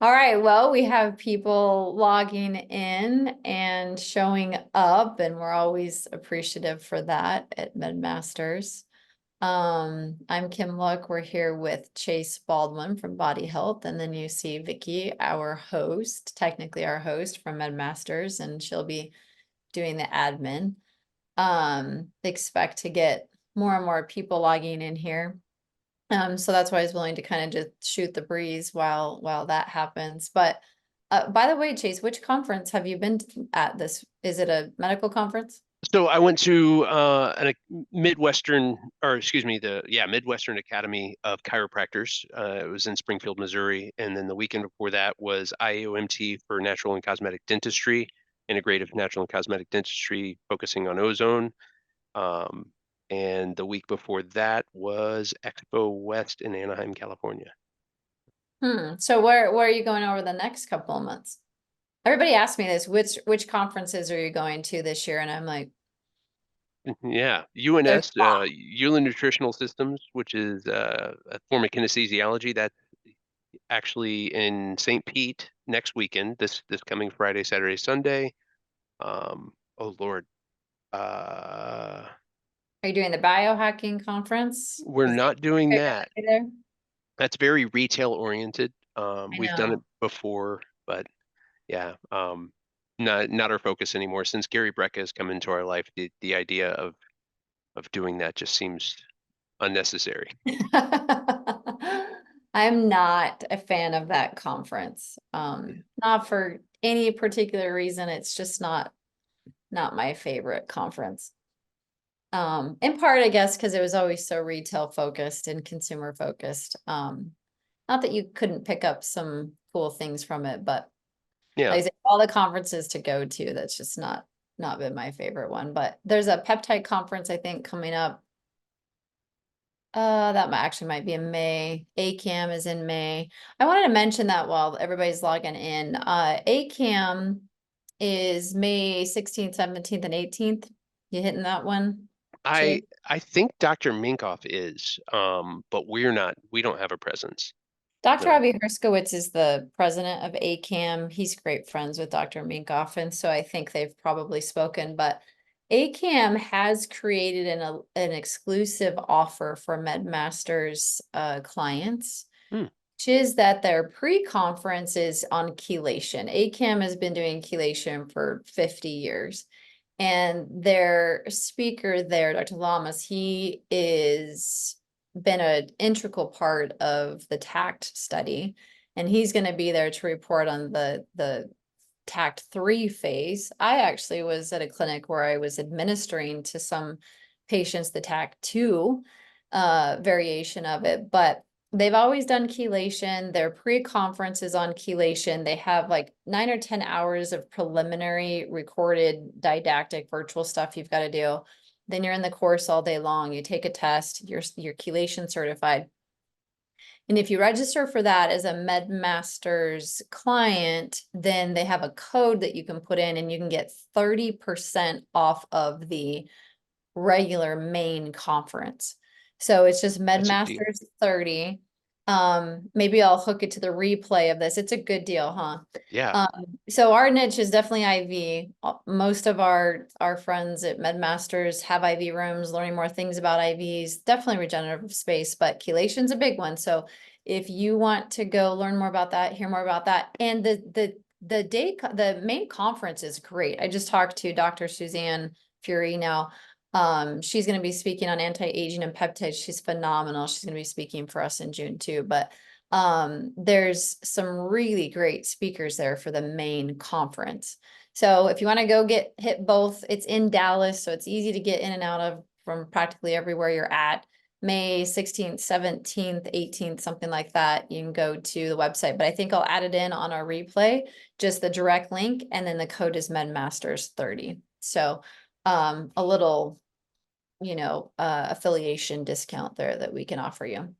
All right, well, we have people logging in and showing up, and we're always appreciative for that at MedMasters. I'm Kim Luck. We're here with Chase Baldwin from BodyHealth, and then you see Vicky, our host, technically our host from MedMasters, and she'll be doing the admin. Expect to get more and more people logging in here. So that's why I was willing to kind of just shoot the breeze while that happens. But by the way, Chase, which conference have you been at this? Is it a medical conference? So I went to a Midwestern, or excuse me, Midwestern Academy of Chiropractors. It was in Springfield, Missouri, and then the weekend before that was IAOMT for Natural and Cosmetic Dentistry, Integrative Natural and Cosmetic Dentistry, focusing on ozone. Um, and the week before that was Expo West in Anaheim, California. So where are you going over the next couple of months? Everybody asks me this, which conferences are you going to this year? And I'm like, Yeah, there's UNS, Euler Nutritional Systems, which is a form of kinesiology. That's actually in St. Pete next weekend, this coming Friday, Saturday, Sunday. Oh Lord, uh, are you doing the biohacking conference? we're Is not doing there that. there? That's very retail oriented. I We've done it know. before, but yeah, not our focus anymore. Since Gary Brecka has come into our life, the idea of doing that just seems unnecessary. I'm not a fan of that conference. Not for any particular reason. It's just not my favorite conference. In part, I guess, because it was always so retail focused and consumer focused. Not that you couldn't pick up some cool things from it, but Yeah, like I say, all the conferences to go to, that's just not been my favorite one. But there's a peptide conference, I think, coming up. That actually might be in May. ACAM is in May. I wanted to mention that while everybody's logging in. ACAM is May 16th, 17th, and 18th. You hitting that one, Chase? I think Dr. Minkoff is, but we're not. We don't have a presence. Dr. No. Avi Herskowitz is the president of ACAM. He's great friends with Dr. Minkoff, and so I think they've probably spoken. But ACAM has created an exclusive offer for MedMasters clients, Hmm. which is that their pre-conference is on chelation. ACAM has been doing chelation for 50 years. And their speaker there, Dr. Lamas, he is been an integral part of the TACT study. And he's going to be there to report on the TACT 3 phase. I actually was at a clinic where I was administering to some patients the TACT 2 variation of it, but they've always done chelation. Their pre-conference is on chelation. They have like 9 or 10 hours of preliminary recorded didactic virtual stuff you've got to do. Then you're in the course all day long. You take a test, you're chelation certified. And if you register for that as a MedMasters client, then they have a code that you can put in and you can get 30% off of the regular main conference. So it's just That's a deal. MedMasters 30. Maybe I'll hook it to the replay of this. It's a good deal, huh? Yeah. So our niche is definitely IV. Most of our friends at MedMasters have IV rooms, learning more things about IVs, definitely regenerative space, but chelation's a big one. So if you want to go learn more about that, hear more about that, and the main conference is great. I just talked to Dr. Suzanne Fury now. She's going to be speaking on anti-aging and peptides. She's phenomenal. She's going to be speaking for us in June too, but there's some really great speakers there for the main conference. So if you want to go hit both, it's in Dallas, so it's easy to get in and out of from practically everywhere you're at. May 16th, 17th, 18th, something like that. You can go to the website, but I think I'll add it in on our replay, just the direct link, and then the code is MedMasters 30. So a little, affiliation discount there that we can offer you.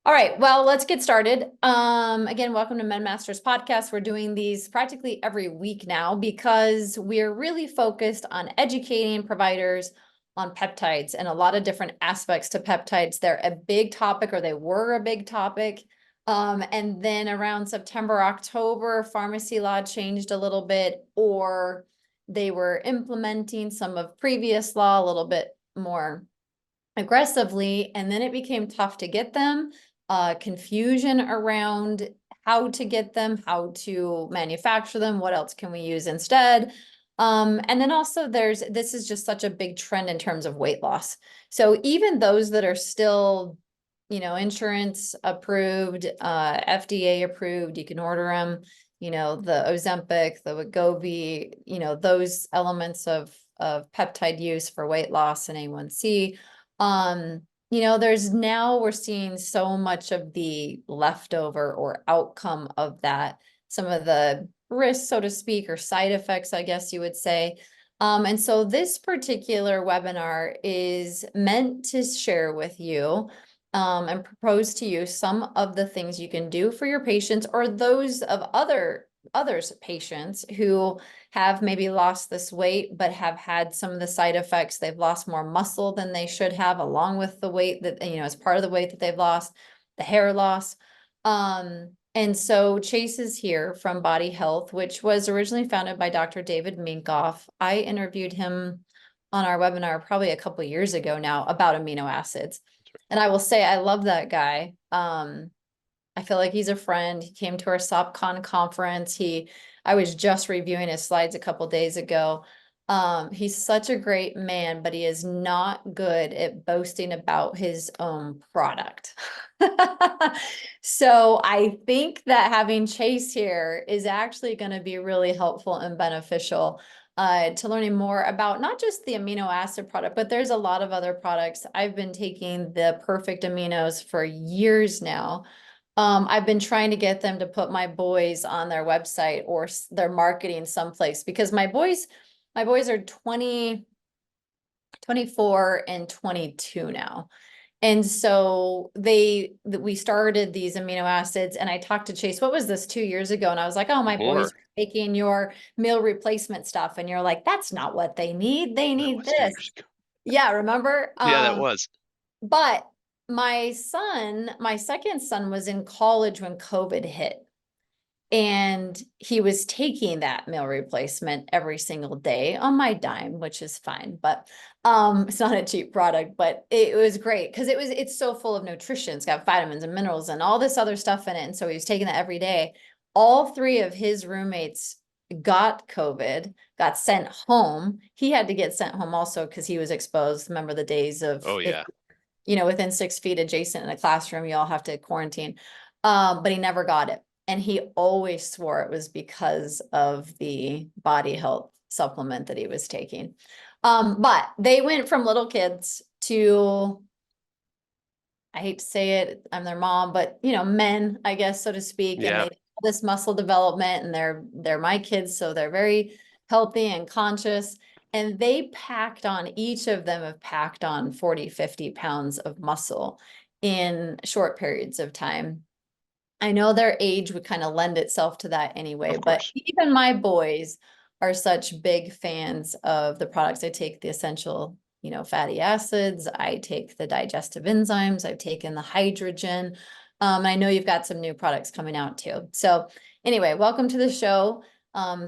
All right, well, let's get started. Again, welcome to MedMasters podcast. We're doing these practically every week now because we're really focused on educating providers on peptides and a lot of different aspects to peptides. They're a big topic, or they were a big topic And then around September, October, pharmacy law changed a little bit, or they were implementing some of previous law a little bit more aggressively, and then it became tough to get them, confusion around how to get them, how to manufacture them, what else can we use instead? And then also this is just such a big trend in terms of weight loss. So even those that are still, insurance approved, FDA approved, you can order them, the Ozempic, the Wegovy, those elements of peptide use for weight loss and A1C. We're seeing so much of the leftover or outcome of that, some of the risks, so to speak, or side effects, I guess you would say. And so this particular webinar is meant to share with you and propose to you some of the things you can do for your patients or those of others patients who have maybe lost this weight but have had some of the side effects. They've lost more muscle than they should have, along with the weight that, as part of the weight that they've lost, the hair loss. And so Chase is here from BodyHealth, which was originally founded by Dr. David Minkoff. I interviewed him on our webinar probably a couple of years ago now about amino acids. And I will say, I love that guy. I feel like he's a friend. He came to our SopCon conference. I was just reviewing his slides a couple days ago. He's such a great man, but he is not good at boasting about his own product. So I think that having Chase here is actually going to be really helpful and beneficial to learning more about not just the amino acid product, but there's a lot of other products. I've been taking the Perfect Aminos for years now. I've been trying to get them to put my boys on their website or their marketing someplace, because my boys are 20, 24 and 22 now. And so we started these amino acids, and I talked to Chase, what was this, 2 years ago? And I was like, oh, my boys More. are taking your meal replacement stuff. And you're like, that's not what they need. They That need was 2 this. years ago. Yeah, remember? Yeah, that was. But my second son was in college when COVID hit. And he was taking that meal replacement every single day on my dime, which is fine, but it's not a cheap product, but it was great because it's so full of nutrition. It's got vitamins and minerals and all this other stuff in it. And so he was taking that every day. All three of his roommates got COVID, got sent home. He had to get sent home also because he was exposed. Remember the days of Oh, if yeah. within 6 feet adjacent in a classroom, you all have to quarantine. But he never got it. And he always swore it was because of the BodyHealth supplement that he was taking. But they went from little kids to, I hate to say it, I'm their mom, but men, I guess, so to speak, and Yeah. they this muscle development, and they're my kids, so they're very healthy and conscious. And each of them have packed on 40, 50 pounds of muscle in short periods of time. I know their age would kind of lend itself to that anyway, Of but course. even my boys are such big fans of the products. I take the essential, fatty acids. I take the digestive enzymes. I've taken the hydrogen. I know you've got some new products coming out too. So anyway, welcome to the show.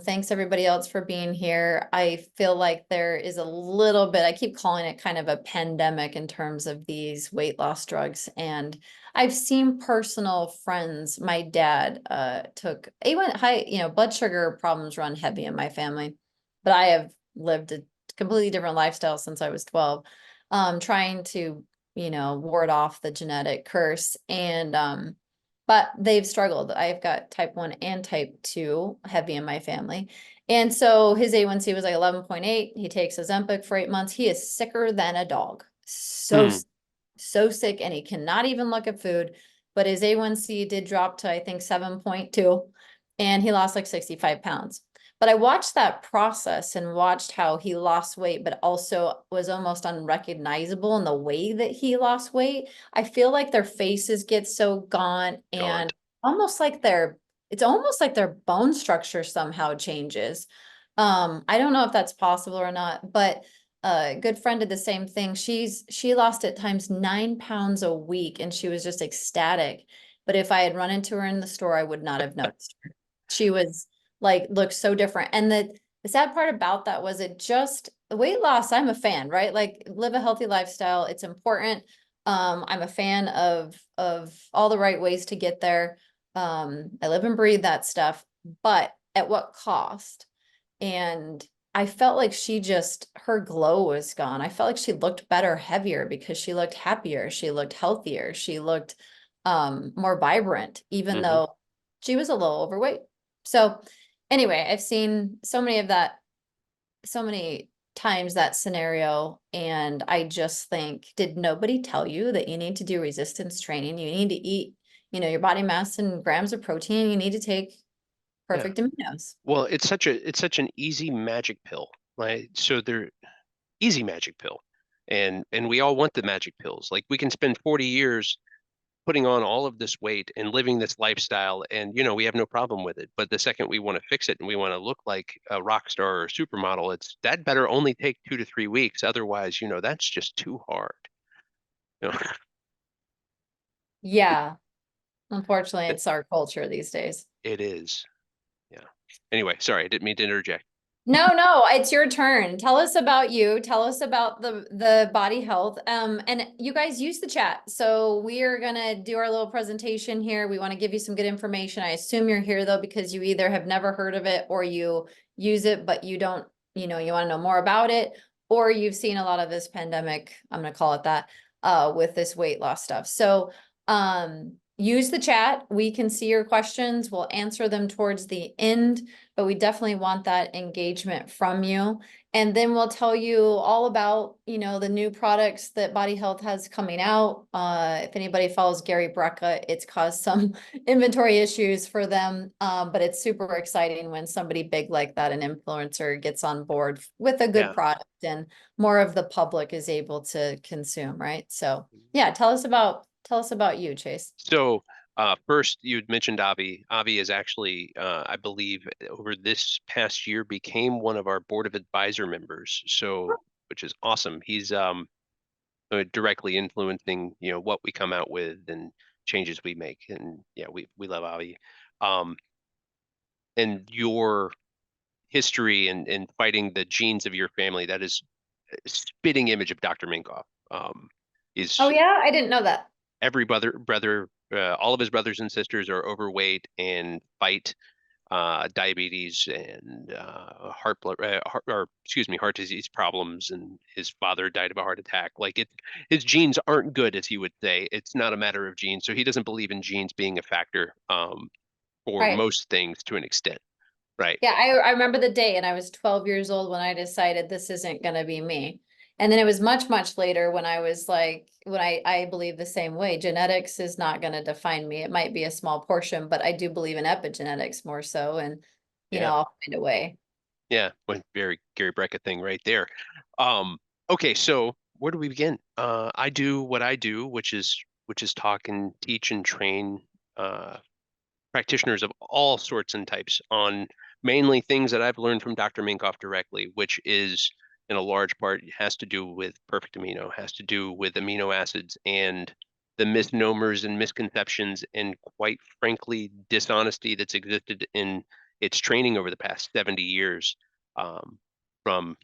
Thanks everybody else for being here. I feel like there is a little bit, I keep calling it kind of a pandemic in terms of these weight loss drugs. And I've seen personal friends. My dad took A1 high, blood sugar problems run heavy in my family, but I have lived a completely different lifestyle since I was 12, trying to, ward off the genetic curse. And but they've struggled. I've got type 1 and type 2 heavy in my family. And so his A1C was like 11.8. He takes Ozempic for 8 months. He is sicker than a dog. So sick, and he cannot even look at food. But his A1C did drop to, I think, 7.2, and he lost like 65 pounds. But I watched that process and watched how he lost weight, but also was almost unrecognizable in the way that he lost weight. I feel like their faces get so gaunt, and Gaunt. it's almost like their bone structure somehow changes. I don't know if that's possible or not, but a good friend did the same thing. She lost at times 9 pounds a week, and she was just ecstatic. but if I had run into her in the store, I would not have noticed her. She was like, looked so different. And the sad part about that was it just the weight loss, I'm a fan, right? Like live a healthy lifestyle. It's important. I'm a fan of all the right ways to get there. I live and breathe that stuff, but at what cost? And I felt like her glow was gone. I felt like she looked better, heavier because she looked happier. She looked healthier. She looked more vibrant, even though she was a little overweight. So anyway, I've seen so many times that scenario. And I just think, did nobody tell you that you need to do resistance training? You need to eat, your body mass and grams of protein. You need to take Yeah. perfect aminos. Well, it's such an easy magic pill, right? So they're easy magic pill. And we all want the magic pills. Like we can spend 40 years putting on all of this weight and living this lifestyle and we have no problem with it. But the second we want to fix it and we want to look like a rock star or supermodel, it's that better only take 2 to 3 weeks. Otherwise, that's just too hard. You know, Yeah. Unfortunately, it, it's our culture these days. it is. Yeah. Anyway, sorry, I didn't mean to interject. No, it's your turn. Tell us about you. Tell us about the body health. And you guys use the chat. So we are gonna do our little presentation here. We want to give you some good information. I assume you're here though, because you either have never heard of it or you use it, but you don't, you want to know more about it, or you've seen a lot of this pandemic, I'm gonna call it that, with this weight loss stuff. So use the chat. We can see your questions. We'll answer them towards the end, but we definitely want that engagement from you. And then we'll tell you all about, the new products that Body Health has coming out. If anybody follows Gary Brecka, it's caused some inventory issues for them. But it's super exciting when somebody big like that, an influencer, gets on board with a good Yeah. product and more of the public is able to consume, right? So yeah, tell us about you, Chase. So first, you'd mentioned Avi. Avi is actually, I believe, over this past year became one of our board of advisor members. So, which is awesome. He's directly influencing, what we come out with and changes we make. And yeah, we love Avi. Um, and your history and fighting the genes of your family, that is a spitting image of Dr. Minkoff. Oh He's yeah, I didn't know that. every brother, all of his brothers and sisters are overweight and fight diabetes and heart disease problems. And his father died of a heart attack. Like his genes aren't good, as he would say. It's not a matter of genes. So he doesn't believe in genes being a factor for Right. most things to an extent. Right. Yeah, I remember the day, and I was 12 years old when I decided this isn't going to be me. And then it was much, much later when I was like, when I believe the same way. Genetics is not going to define me. It might be a small portion, but I do believe in epigenetics more so. And, Yeah. I'll find a way. Yeah. One very Gary Brecka thing right there. Um, okay, so where do we begin? I do what I do, which is talk and teach and train practitioners of all sorts and types on mainly things that I've learned from Dr. Minkoff directly, which is in a large part has to do with perfect amino, has to do with amino acids and the misnomers and misconceptions and quite frankly dishonesty that's existed in its training over the past 70 years, from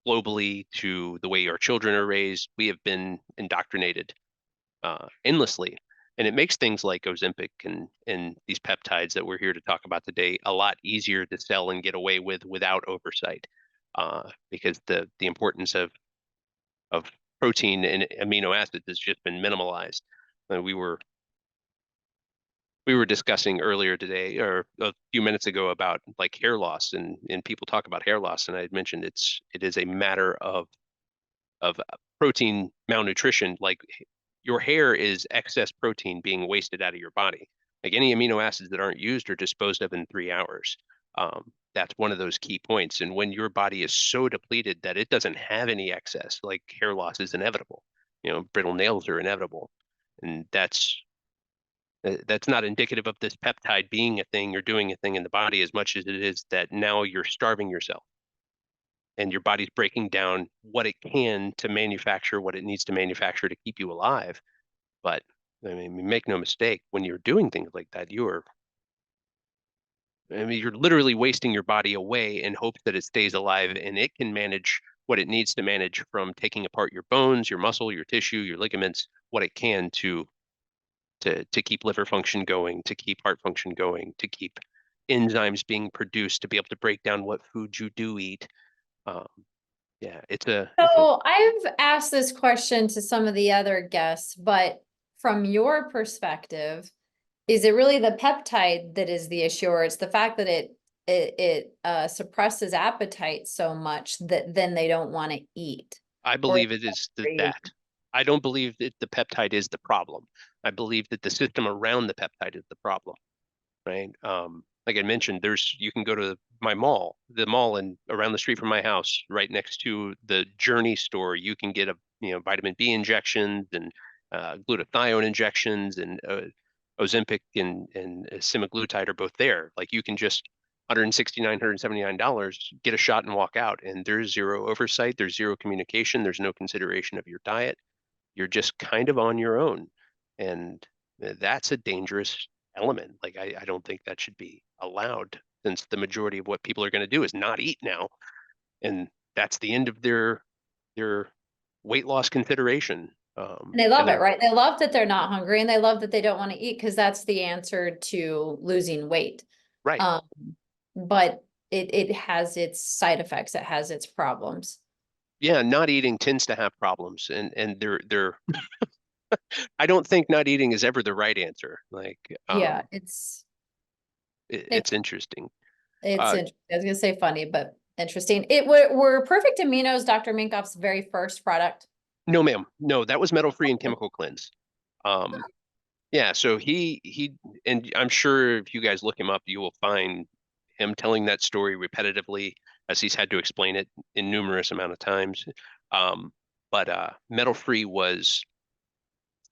globally to the way our children are raised. We have been indoctrinated endlessly. And it makes things like Ozempic and these peptides that we're here to talk about today a lot easier to sell and get away with without oversight, because the importance of protein and amino acids has just been minimalized. We were discussing earlier today or a few minutes ago about like hair loss, and people talk about hair loss, and I had mentioned it is a matter of protein malnutrition. Like your hair is excess protein being wasted out of your body. Like any amino acids that aren't used are disposed of in 3 hours. That's one of those key points. And when your body is so depleted that it doesn't have any excess, like hair loss is inevitable. Brittle nails are inevitable, and that's not indicative of this peptide being a thing or doing a thing in the body as much as it is that now you're starving yourself and your body's breaking down what it can to manufacture what it needs to manufacture to keep you alive. But I mean, make no mistake, when you're doing things like that, you're literally wasting your body away in hopes that it stays alive and it can manage what it needs to manage, from taking apart your bones, your muscle, your tissue, your ligaments, what it can to keep liver function going, to keep heart function going, to keep enzymes being produced, to be able to break down what foods you do eat. Um, yeah, it's a So I've asked this question to some of the other guests, but from your perspective, is it really the peptide that is the issue, or it's the fact that it suppresses appetite so much that then they don't want to eat? I Or believe it is that. I don't believe that the peptide is the problem. I believe that the system around the peptide is the problem, right? Like I mentioned, you can go to the mall and around the street from my house, right next to the Journey store. You can get vitamin B injections and glutathione injections, and Ozempic and semaglutide are both there. Like, you can just $179 get a shot and walk out, and there's zero oversight, there's zero communication, there's no consideration of your diet. You're just kind of on your own, and that's a dangerous element. Like, I don't think that should be allowed, since the majority of what people are going to do is not eat now, and that's the end of their weight loss consideration. And they And love it, they're right? They love that they're not hungry and they love that they don't want to eat because that's the answer to losing weight. right. Um, but it has its side effects, it has its problems. Yeah, not eating tends to have problems, and they're I don't think not eating is ever the right answer. Like, Yeah, it's interesting. it's Uh, interesting. I was gonna say funny, but interesting. It were Perfect Aminos Dr. Minkoff's very first product. no, ma'am. No, that was metal free and chemical cleanse. Um, yeah, so he and I'm sure if you guys look him up, you will find him telling that story repetitively, as he's had to explain it in numerous amount of times. Um, but metal free was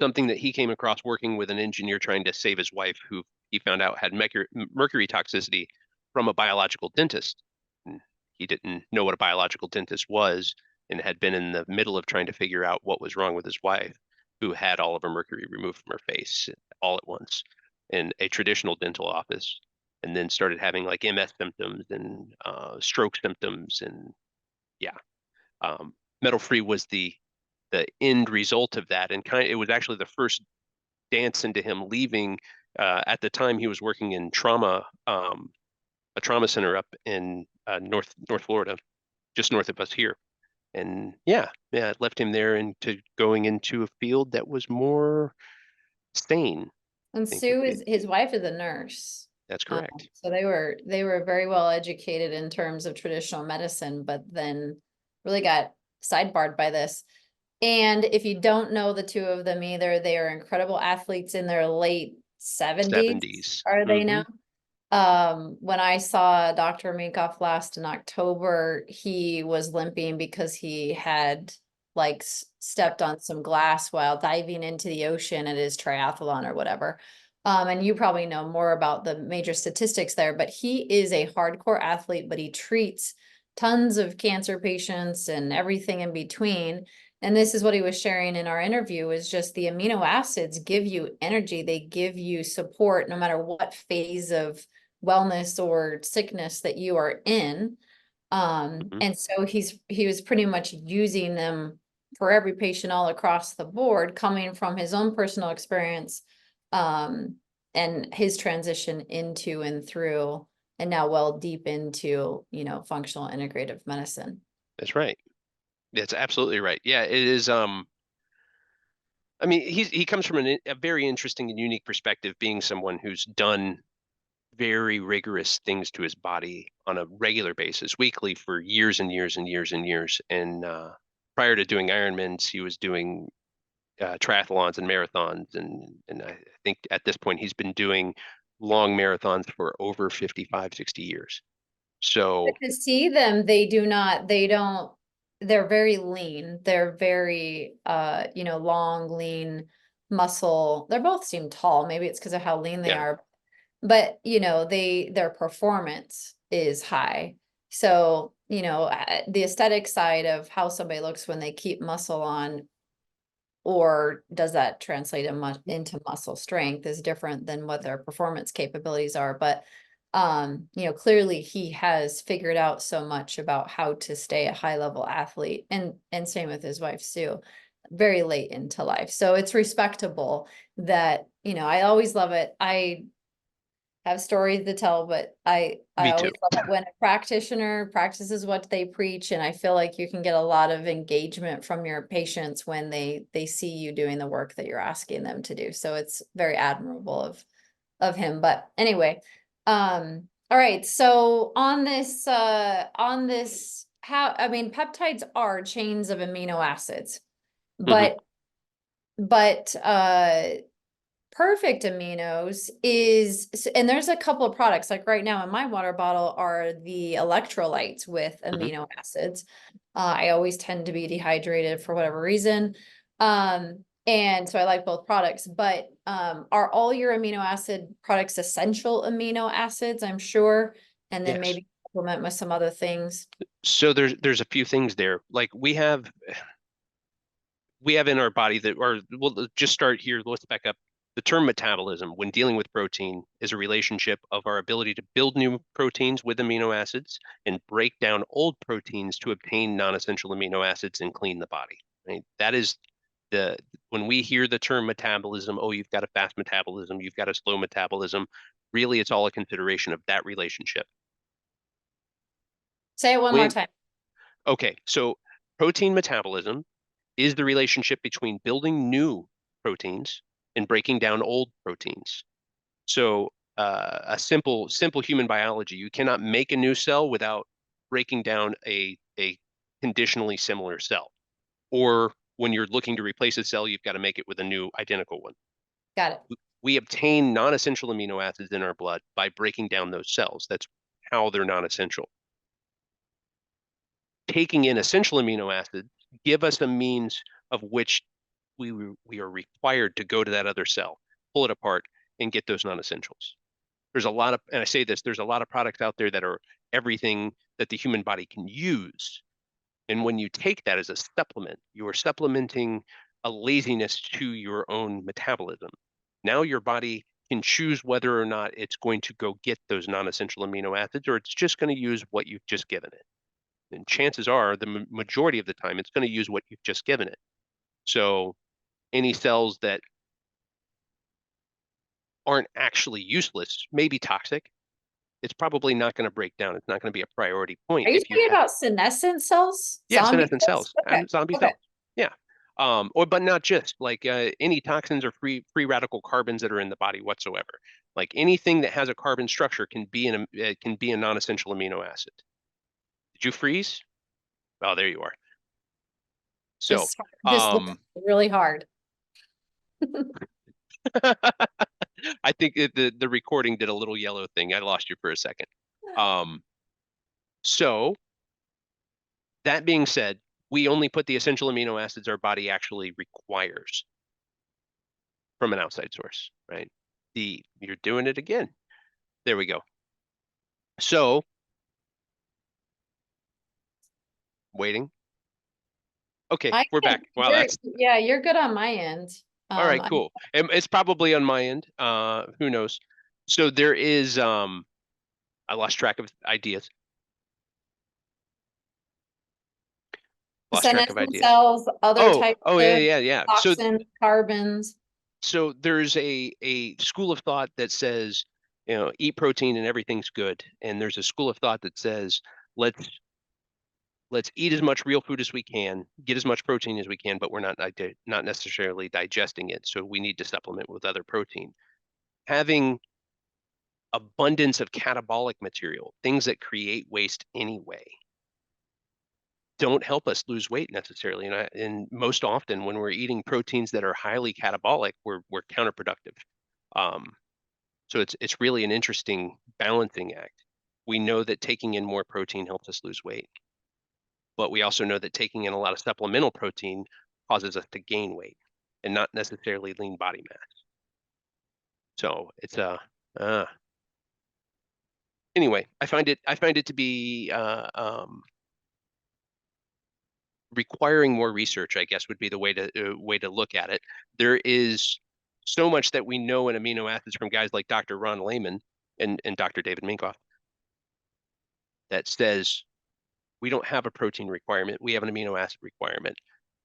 something that he came across working with an engineer trying to save his wife, who he found out had mercury toxicity from a biological dentist. And he didn't know what a biological dentist was, and had been in the middle of trying to figure out what was wrong with his wife, who had all of her mercury removed from her face all at once in a traditional dental office, and then started having like MS symptoms and stroke symptoms. And yeah, metal free was the end result of that, and it was actually the first dance into him leaving. At the time, he was working in a trauma center up in North Florida, just north of us here. And yeah, it left him there into going into a field that was more sane. And I think would Sue be is his wife is a nurse. That's correct. So they were very well educated in terms of traditional medicine, but then really got sidebarred by this. And if you don't know the two of them either, they are incredible athletes in their late 70s. 70s. Are they Hmm. now? When I saw Dr. Minkoff last in October, he was limping because he had like stepped on some glass while diving into the ocean at his triathlon or whatever. And you probably know more about the major statistics there, but he is a hardcore athlete, but he treats tons of cancer patients and everything in between. And this is what he was sharing in our interview, is just the amino acids give you energy. They give you support no matter what phase of wellness or sickness that you are in. Hmm. And so he was pretty much using them for every patient all across the board, coming from his own personal experience, and his transition into and through, and now well deep into, functional integrative medicine. That's right. That's absolutely right. Yeah, it is. I mean, he comes from a very interesting and unique perspective, being someone who's done very rigorous things to his body on a regular basis, weekly, for years and years and years and years. And prior to doing Ironmans, he was doing triathlons and marathons, and I think at this point he's been doing long marathons for over 55, 60 years. But So to see them, they're very lean. They're very, long, lean muscle. They both seem tall. Maybe it's because of how lean they yeah, are. But, their performance is high. So, the aesthetic side of how somebody looks when they keep muscle on or does that translate into muscle strength is different than what their performance capabilities are. But you know, clearly he has figured out so much about how to stay a high level athlete, and same with his wife Sue, very late into life. So it's respectable that, you know, I always love it. I have stories to tell, but I Me too. always love it when a practitioner practices what they preach, and I feel like you can get a lot of engagement from your patients when they see you doing the work that you're asking them to do. So it's very admirable of him. But anyway, all right. So on this how, I mean, peptides are chains of amino acids, Hmm. but perfect aminos is, and there's a couple of products like right now in my water bottle are the electrolytes with Hmm. amino acids. I always tend to be dehydrated for whatever reason. And so I like both products, but are all your amino acid products essential amino acids, I'm sure, and then Yes. maybe supplement with some other things. So there's a few things there. Like we have in our body that, or we'll just start here. Let's back up. The term metabolism, when dealing with protein, is a relationship of our ability to build new proteins with amino acids and break down old proteins to obtain non-essential amino acids and clean the body. Right? That is the when we hear the term metabolism, oh, you've got a fast metabolism, you've got a slow metabolism. Really, it's all a consideration of that relationship. Say it one more When time. okay, so protein metabolism is the relationship between building new proteins and breaking down old proteins. So a simple human biology, you cannot make a new cell without breaking down a conditionally similar cell. Or when you're looking to replace a cell, you've got to make it with a new identical one. Got it. We obtain non-essential amino acids in our blood by breaking down those cells. That's how they're non-essential. Taking in essential amino acids give us a means of which we are required to go to that other cell, pull it apart, and get those non-essentials. There's a lot of, and I say this, there's a lot of products out there that are everything that the human body can use. And when you take that as a supplement, you are supplementing a laziness to your own metabolism. Now your body can choose whether or not it's going to go get those non-essential amino acids, or it's just going to use what you've just given it. And chances are the majority of the time it's going to use what you've just given it. So any cells that aren't actually useless may be toxic. It's probably not going to break down. It's not going to be a priority point Are you if you talking have, about senescent cells? yeah, Zombie senescent cells? cells, Okay. zombie Okay. cells. Yeah. Or but not just like any toxins or free radical carbons that are in the body whatsoever. Like anything that has a carbon structure can be a non-essential amino acid. Did you freeze? Oh, there you are. So, Just look um, really hard. I think the recording did a little yellow thing. I lost you for a second. Um, so that being said, we only put the essential amino acids our body actually requires from an outside source, right? You're doing it again. There we go. So waiting. Okay, I we're can, back. Wow, that's yeah, you're good on my end. all right, I cool. And it's probably on my end. Who knows? So there is I lost track of ideas. Lost track of senescent ideas. cells, other types Oh yeah, of yeah, yeah. So toxins, carbons. there's a school of thought that says, eat protein and everything's good. And there's a school of thought that says, let's let's eat as much real food as we can, get as much protein as we can, but we're not necessarily digesting it. So we need to supplement with other protein. Having abundance of catabolic material, things that create waste anyway, don't help us lose weight necessarily. And most often when we're eating proteins that are highly catabolic, we're counterproductive. Um, so it's really an interesting balancing act. We know that taking in more protein helps us lose weight, but we also know that taking in a lot of supplemental protein causes us to gain weight and not necessarily lean body mass. So it's anyway, I find it to be requiring more research, I guess, would be the way to look at it. There is so much that we know in amino acids from guys like Dr. Ron Lehman and Dr. David Minkoff that says we don't have a protein requirement. We have an amino acid requirement.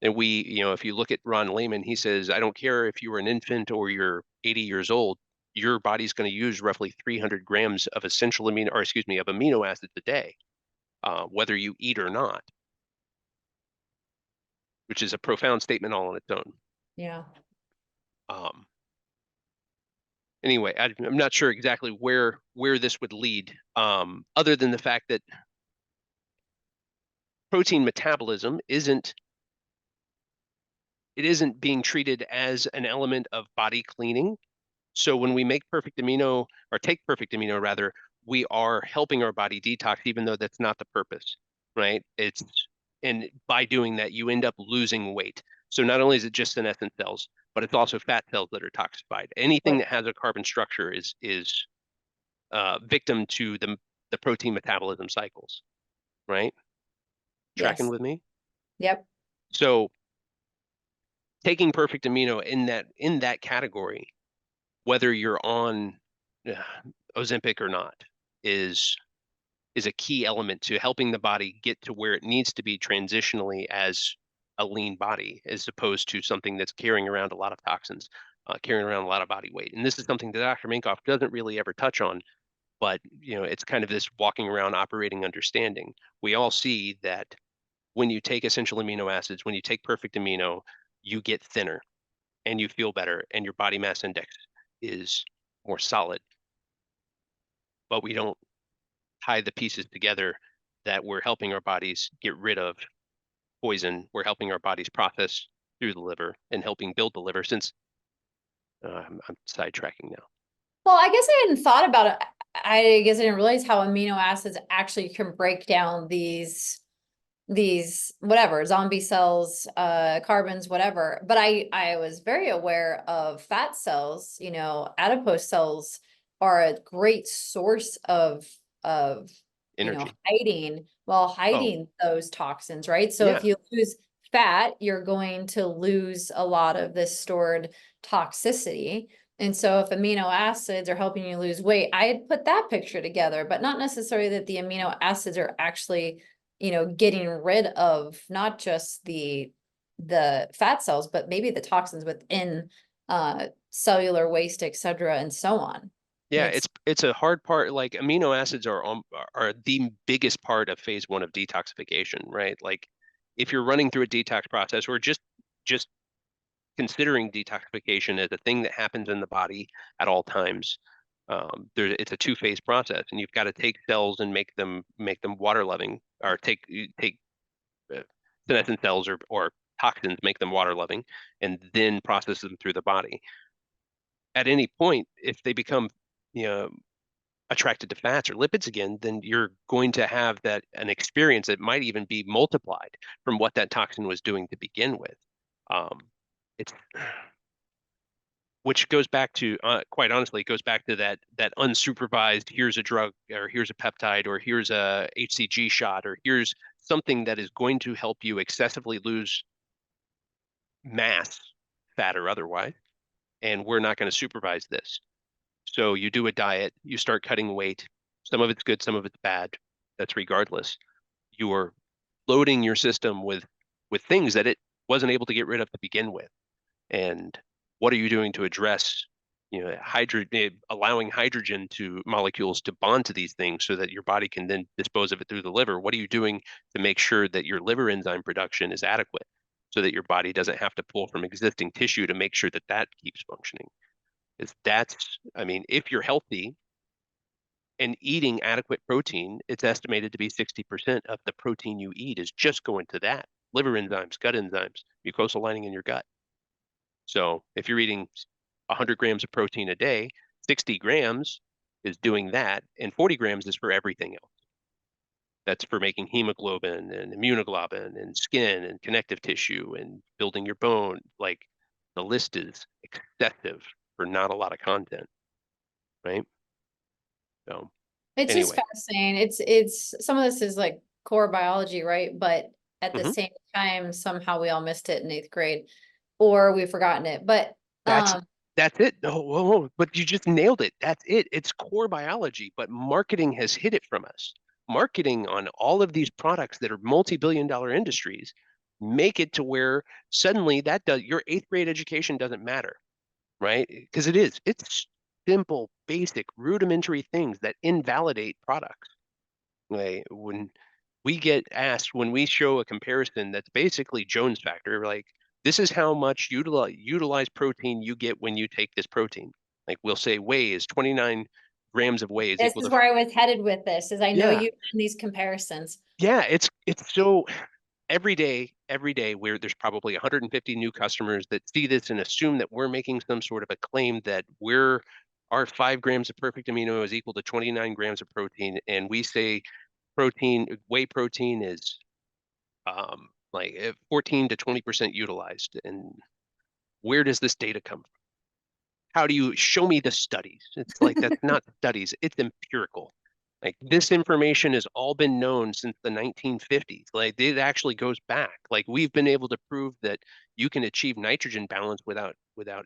And we, if you look at Ron Lehman, he says, I don't care if you were an infant or you're 80 years old, your body's going to use roughly 300 grams of essential of amino acids a day, whether you eat or not, which is a profound statement all on its own. Yeah. Um, anyway, I'm not sure exactly where this would lead, other than the fact that protein metabolism isn't being treated as an element of body cleaning. So when we make perfect amino, or take perfect amino rather, we are helping our body detox, even though that's not the purpose, right? And by doing that, you end up losing weight. So not only is it just senescent cells, but it's also fat cells that are toxified. Anything that has a carbon structure is victim to the protein metabolism cycles, right? Tracking Yes. with me? Yep. So taking perfect amino in that category, whether you're on Ozempic or not, is a key element to helping the body get to where it needs to be transitionally as a lean body, as opposed to something that's carrying around a lot of toxins, carrying around a lot of body weight. And this is something that Dr. Minkoff doesn't really ever touch on, but it's kind of this walking around operating understanding. We all see that when you take essential amino acids, when you take perfect amino, you get thinner and you feel better and your body mass index is more solid. But we don't tie the pieces together that we're helping our bodies get rid of poison. We're helping our bodies process through the liver and helping build the liver, since I'm sidetracking now. Well, I guess I hadn't thought about it. I guess I didn't realize how amino acids actually can break down these whatever zombie cells, carbons, whatever. But I was very aware of fat cells. Adipose cells are a great source of Energy. hiding those toxins, right? So Yeah. if you lose fat, you're going to lose a lot of this stored toxicity. And so if amino acids are helping you lose weight, I had put that picture together, but not necessarily that the amino acids are actually, getting rid of not just the fat cells, but maybe the toxins within cellular waste, et cetera, and so on. Yeah, It's it's a hard part. Like amino acids are the biggest part of phase one of detoxification, right? Like if you're running through a detox process, or just considering detoxification as a thing that happens in the body at all times, it's a two-phase process, and you've got to take cells and make them water loving, or take uh, senescent cells or toxins, make them water loving, and then process them through the body. At any point, if they become you know attracted to fats or lipids again, then you're going to have an experience that might even be multiplied from what that toxin was doing to begin with. Um, it's Which goes back to, quite honestly, it goes back to that unsupervised, here's a drug, or here's a peptide, or here's a HCG shot, or here's something that is going to help you excessively lose mass, fat or otherwise, and we're not going to supervise this. So you do a diet, you start cutting weight. Some of it's good, some of it's bad. That's regardless. You are loading your system with things that it wasn't able to get rid of to begin with. And what are you doing to address, allowing hydrogen to molecules to bond to these things so that your body can then dispose of it through the liver? What are you doing to make sure that your liver enzyme production is adequate so that your body doesn't have to pull from existing tissue to make sure that that keeps functioning? If you're healthy and eating adequate protein, it's estimated to be 60% of the protein you eat is just going to that liver enzymes, gut enzymes, mucosal lining in your gut. So if you're eating 100 grams of protein a day, 60 grams is doing that, and 40 grams is for everything else. That's for making hemoglobin and immunoglobulin and skin and connective tissue and building your bone. Like, the list is excessive for not a lot of content, right? So just anyway, fascinating. It's some of this is like core biology, right? But at the Mhm. same time, somehow we all missed it in 8th grade, or we've forgotten it. But That's um, that's it. No, whoa, whoa, but you just nailed it. That's it. It's core biology, but marketing has hid it from us. Marketing on all of these products that are multi-billion dollar industries make it to where suddenly that does your 8th grade education doesn't matter, right? Because it is. It's simple, basic, rudimentary things that invalidate products. Like when we get asked, when we show a comparison that's basically Jones factor, like this is how much utilized protein you get when you take this protein. Like we'll say whey is 29 grams of whey is this equal is to, where I was headed with this, is I know yeah, you've done these comparisons. yeah, it's so every day where there's probably 150 new customers that see this and assume that we're making some sort of a claim that our 5 grams of perfect amino is equal to 29 grams of protein, and we say whey protein is like 14 to 20% utilized. And where does this data come from? How do you show me the studies? It's like that's not studies, it's empirical. Like this information has all been known since the 1950s. Like it actually goes back. Like we've been able to prove that you can achieve nitrogen balance without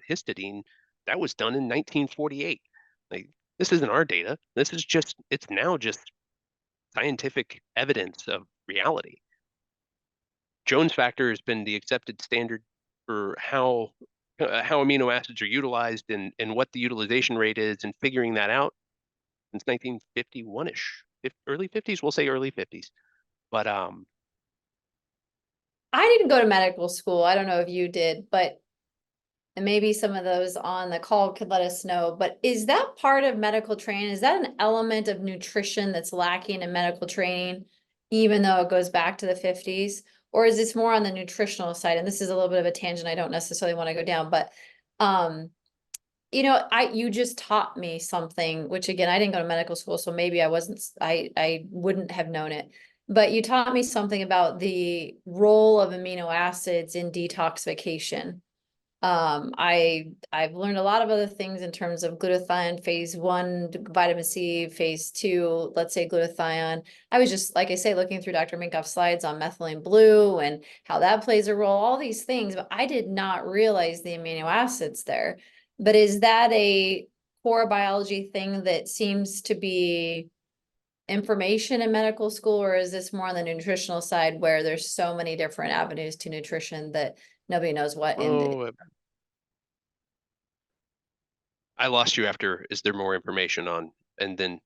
histidine. That was done in 1948. Like this isn't our data. This is just it's now just scientific evidence of reality. Jones factor has been the accepted standard for how amino acids are utilized and what the utilization rate is, and figuring that out since 1951-ish, early 50s. We'll say early 50s. But I didn't go to medical school. I don't know if you did, but and maybe some of those on the call could let us know. But is that part of medical training? Is that an element of nutrition that's lacking in medical training, even though it goes back to the 50s? Or is this more on the nutritional side? And this is a little bit of a tangent I don't necessarily want to go down, but um, you just taught me something, which again, I didn't go to medical school, so maybe I wouldn't have known it. But you taught me something about the role of amino acids in detoxification. I've learned a lot of other things in terms of glutathione, phase 1, vitamin C, phase 2, let's say glutathione. I was just, like I say, looking through Dr. Minkoff's slides on methylene blue and how that plays a role, all these things, but I did not realize the amino acids there. But is that a core biology thing that seems to be information in medical school, or is this more on the nutritional side where there's so many different avenues to nutrition that nobody knows what end it oh, I lost you after. Is there more information on? And then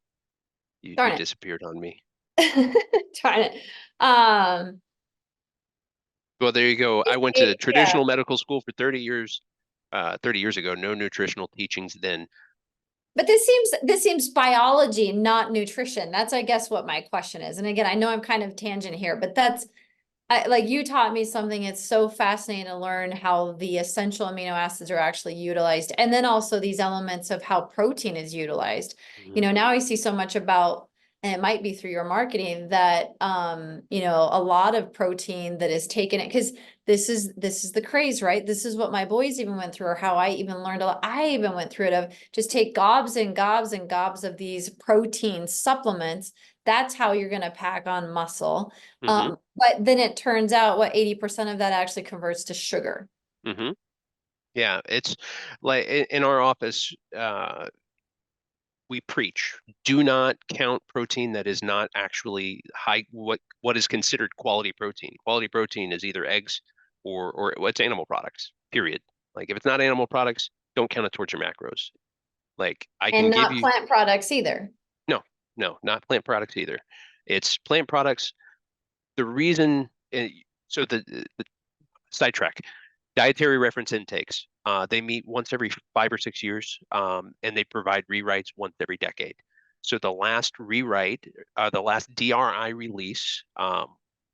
you Darn it. disappeared on me. Trying it. Well, there you go. I went to Yeah, traditional medical school for 30 years. 30 years ago, no nutritional teachings then. but this seems biology, not nutrition. That's, I guess, what my question is. And again, I know I'm kind of tangent here, but like you taught me something. It's so fascinating to learn how the essential amino acids are actually utilized. And then also these elements of how protein is utilized. Mhm. Now I see so much about, and it might be through your marketing, that a lot of protein that is taken it, because this is the craze, right? This is what my boys even went through, or how I even learned a lot. I even went through it, of just take gobs and gobs and gobs of these protein supplements. That's how you're going to pack on muscle. Mhm. But then it turns out 80% of that actually converts to sugar. Mhm. Yeah, it's like in our office, we preach, do not count protein that is not actually high, what is considered quality protein. Quality protein is either eggs or what's animal products, period. Like if it's not animal products, don't count it towards your macros. Like I can And give not you, plant products either. no, no, not plant products either. It's plant products. The reason, so the sidetrack, dietary reference intakes. They meet once every 5 or 6 years, and they provide rewrites once every decade. So the last rewrite, the last DRI release,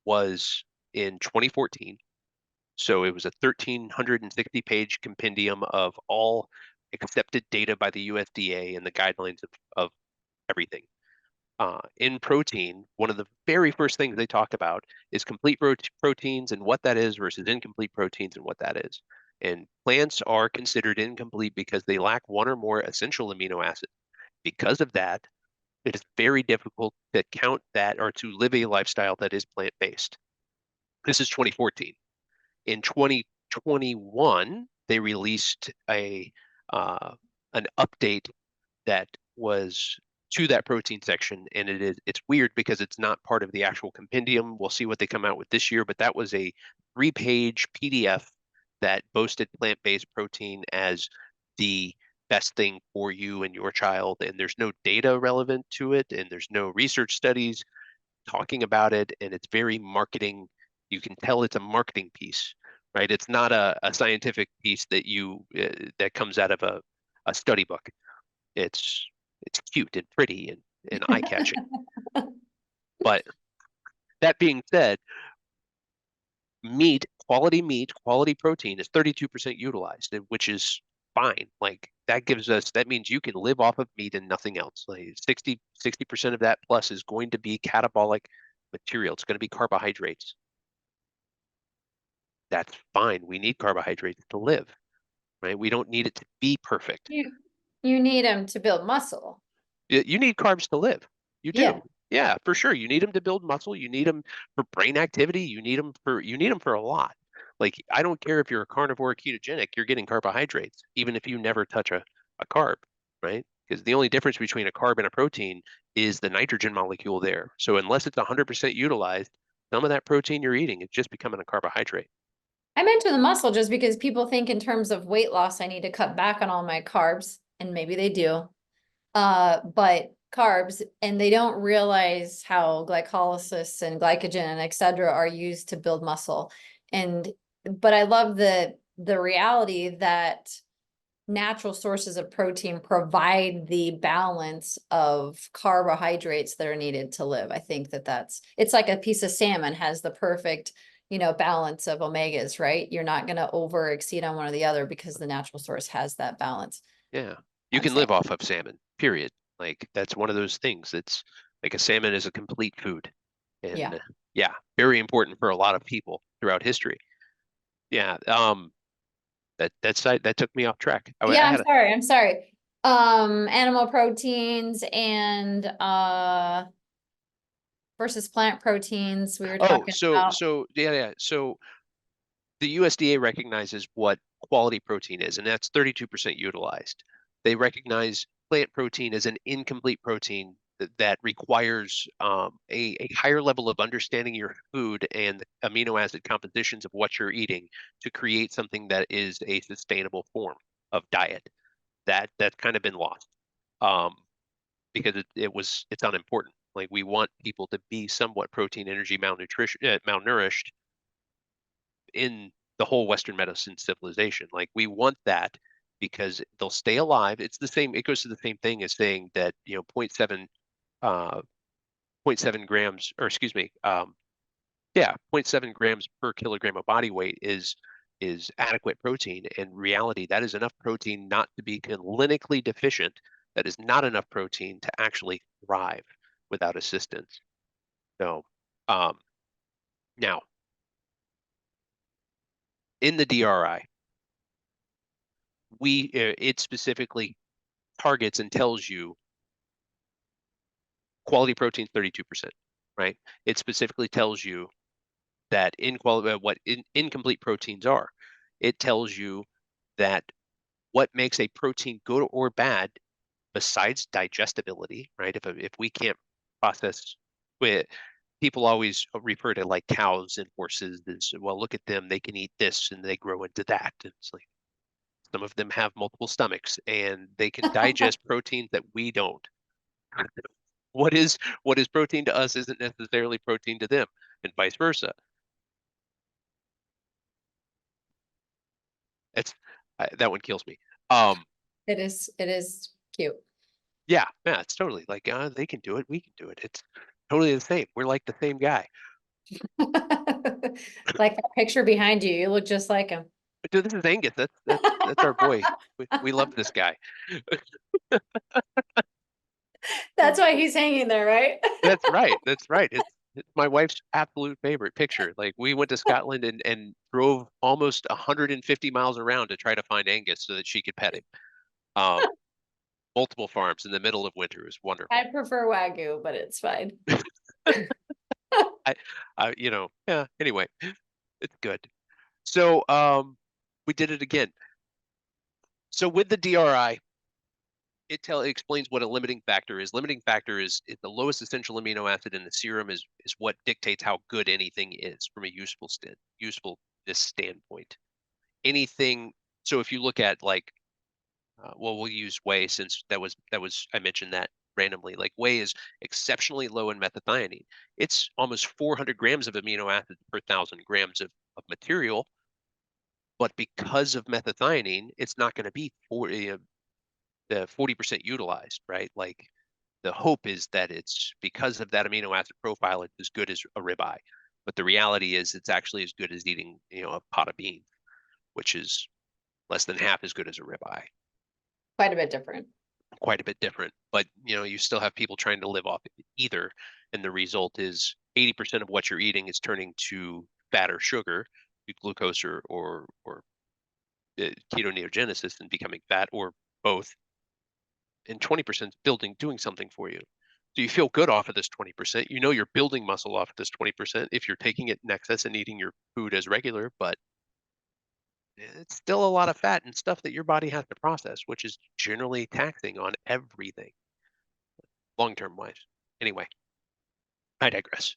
was in 2014. So it was a 1,360-page compendium of all accepted data by the USDA and the guidelines of everything. In protein, one of the very first things they talk about is complete proteins and what that is versus incomplete proteins and what that is. And plants are considered incomplete because they lack one or more essential amino acids. Because of that, it is very difficult to count that or to live a lifestyle that is plant-based. This is 2014. In 2021, they released an update that was to that protein section, and it's weird because it's not part of the actual compendium. We'll see what they come out with this year, but that was a 3-page PDF that boasted plant-based protein as the best thing for you and your child, and there's no data relevant to it, and there's no research studies talking about it, and it's very marketing. You can tell it's a marketing piece, right? It's not a scientific piece that comes out of a study book. It's cute and pretty and eye-catching. But that being said, meat, quality protein is 32% utilized, which is fine. Like that means you can live off of meat and nothing else. Like 60% of that plus is going to be catabolic material. It's going to be carbohydrates. That's fine. We need carbohydrates to live, right? We don't need it to be perfect. You need them to build muscle. You need carbs to live. You Yeah. do. Yeah, for sure. You need them to build muscle. You need them for brain activity. You need them for a lot. Like I don't care if you're a carnivore or ketogenic, you're getting carbohydrates, even if you never touch a carb, right? Because the only difference between a carb and a protein is the nitrogen molecule there. So unless it's 100% utilized, some of that protein you're eating is just becoming a carbohydrate. I mentioned the muscle just because people think in terms of weight loss, I need to cut back on all my carbs, and maybe they do. But carbs, and they don't realize how glycolysis and glycogen and et cetera are used to build muscle. But I love the reality that natural sources of protein provide the balance of carbohydrates that are needed to live. I think it's like a piece of salmon has the perfect, balance of omegas, right? You're not going to over exceed on one or the other because the natural source has that balance. Yeah. You I'm can saying, live off of salmon, period. Like that's one of those things. It's like a salmon is a complete food. yeah. And yeah, very important for a lot of people throughout history. Yeah. That took me off track. Yeah, I I'm had a sorry. I'm sorry. Animal proteins and versus plant proteins we were oh, talking about. yeah. So the USDA recognizes what quality protein is, and that's 32% utilized. They recognize plant protein as an incomplete protein that requires a higher level of understanding your food and the amino acid compositions of what you're eating to create something that is a sustainable form of diet. That's kind of been lost um, because it's unimportant. Like we want people to be somewhat protein, energy, malnourished in the whole Western medicine civilization. Like we want that because they'll stay alive. It's the same. It goes to the same thing as saying that, 0.7 uh, zero point 0.7 grams, or excuse me, yeah, 0.7 grams per kilogram of body weight is adequate protein. In reality, that is enough protein not to be clinically deficient. That is not enough protein to actually thrive without assistance. So, um, now in the DRI, it specifically targets and tells you quality protein 32%, right? It specifically tells you that incomplete proteins are. It tells you that what makes a protein good or bad besides digestibility, right? If we can't process with people always refer to like cows and horses as well, look at them, they can eat this and they grow into that. And it's like some of them have multiple stomachs and they can digest proteins that we don't. What is protein to us isn't necessarily protein to them, and vice versa. It's that one kills me. It is cute. Yeah, it's totally like they can do it, we can do it. It's totally the same. We're like the same guy. Like that picture behind you, you look just like him. But dude, this is Angus. That's our boy. We love this guy. That's why he's hanging there, right? That's right. That's right. It's my wife's absolute favorite picture. Like we went to Scotland and drove almost 150 miles around to try to find Angus so that she could pet him. Um, multiple farms in the middle of winter. It was wonderful. I prefer Wagyu, but it's fine. yeah, anyway, it's good. So, we did it again. So with the DRI, it explains what a limiting factor is. Limiting factor is the lowest essential amino acid in the serum is what dictates how good anything is from a usefulness standpoint. Anything. So if you look at like, well, we'll use whey since that was I mentioned that randomly. Like whey is exceptionally low in methionine. It's almost 400 grams of amino acids per 1,000 grams of material, but because of methionine, it's not going to be the 40% utilized, right? Like the hope is that it's because of that amino acid profile, it's as good as a ribeye. But the reality is it's actually as good as eating, a pot of beans, which is less than half as good as a ribeye. Quite a bit different. Quite a bit different. But you still have people trying to live off either. And the result is 80% of what you're eating is turning to fat or sugar, glucose or ketoneogenesis and becoming fat or both, and 20% doing something for you. So you feel good off of this 20%. You're building muscle off of this 20% if you're taking it in excess and eating your food as regular, but it's still a lot of fat and stuff that your body has to process, which is generally taxing on everything, long-term wise. Anyway, I digress.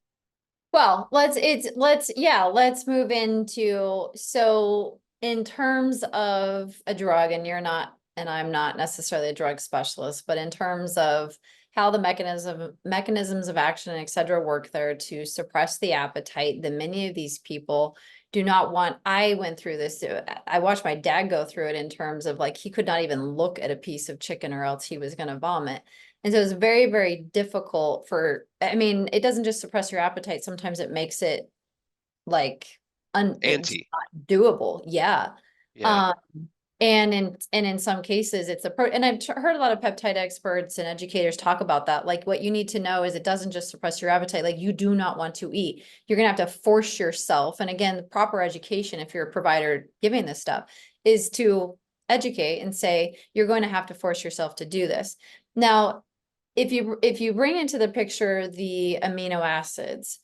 Well, let's move into, so in terms of a drug, and you're not, and I'm not necessarily a drug specialist, but in terms of how the mechanisms of action, et cetera, work there to suppress the appetite that many of these people do not want. I went through this. I watched my dad go through it in terms of like, he could not even look at a piece of chicken or else he was going to vomit. And so it's very, very difficult I mean, it doesn't just suppress your appetite. Sometimes it makes it like, it's Anti, not doable. Yeah. yeah. Um, and in some cases it's and I've heard a lot of peptide experts and educators talk about that. Like what you need to know is it doesn't just suppress your appetite. Like you do not want to eat. You're going to have to force yourself. And again, the proper education, if you're a provider giving this stuff, is to educate and say, you're going to have to force yourself to do this. Now, if you bring into the picture the amino acids,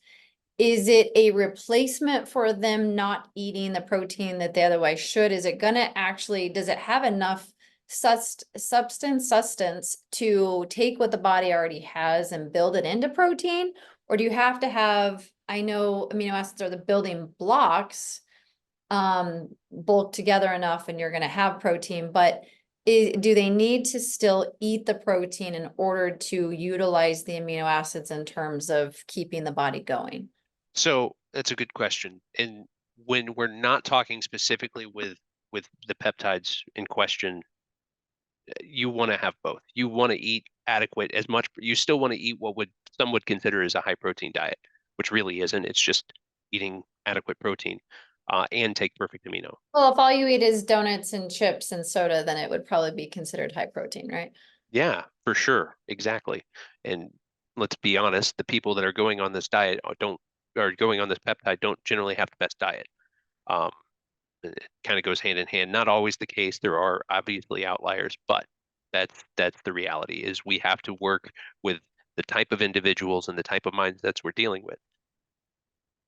is it a replacement for them not eating the protein that they otherwise should? Is it gonna actually, does it have enough sustenance to take what the body already has and build it into protein? Or do you have to have, I know amino acids are the building blocks, bulk together enough and you're gonna have protein, but do they need to still eat the protein in order to utilize the amino acids in terms of keeping the body going? So that's a good question. And when we're not talking specifically with the peptides in question, you want to have both. You want to eat adequate as much. You still want to eat what some would consider as a high protein diet, which really isn't. It's just eating adequate protein, and take perfect amino. Well, if all you eat is donuts and chips and soda, then it would probably be considered high protein, right? Yeah, for sure, exactly. And let's be honest, the people that are going on this diet are going on this peptide don't generally have the best diet. Um, it kind of goes hand in hand. Not always the case. There are obviously outliers, but that's the reality is we have to work with the type of individuals and the type of mindsets we're dealing with.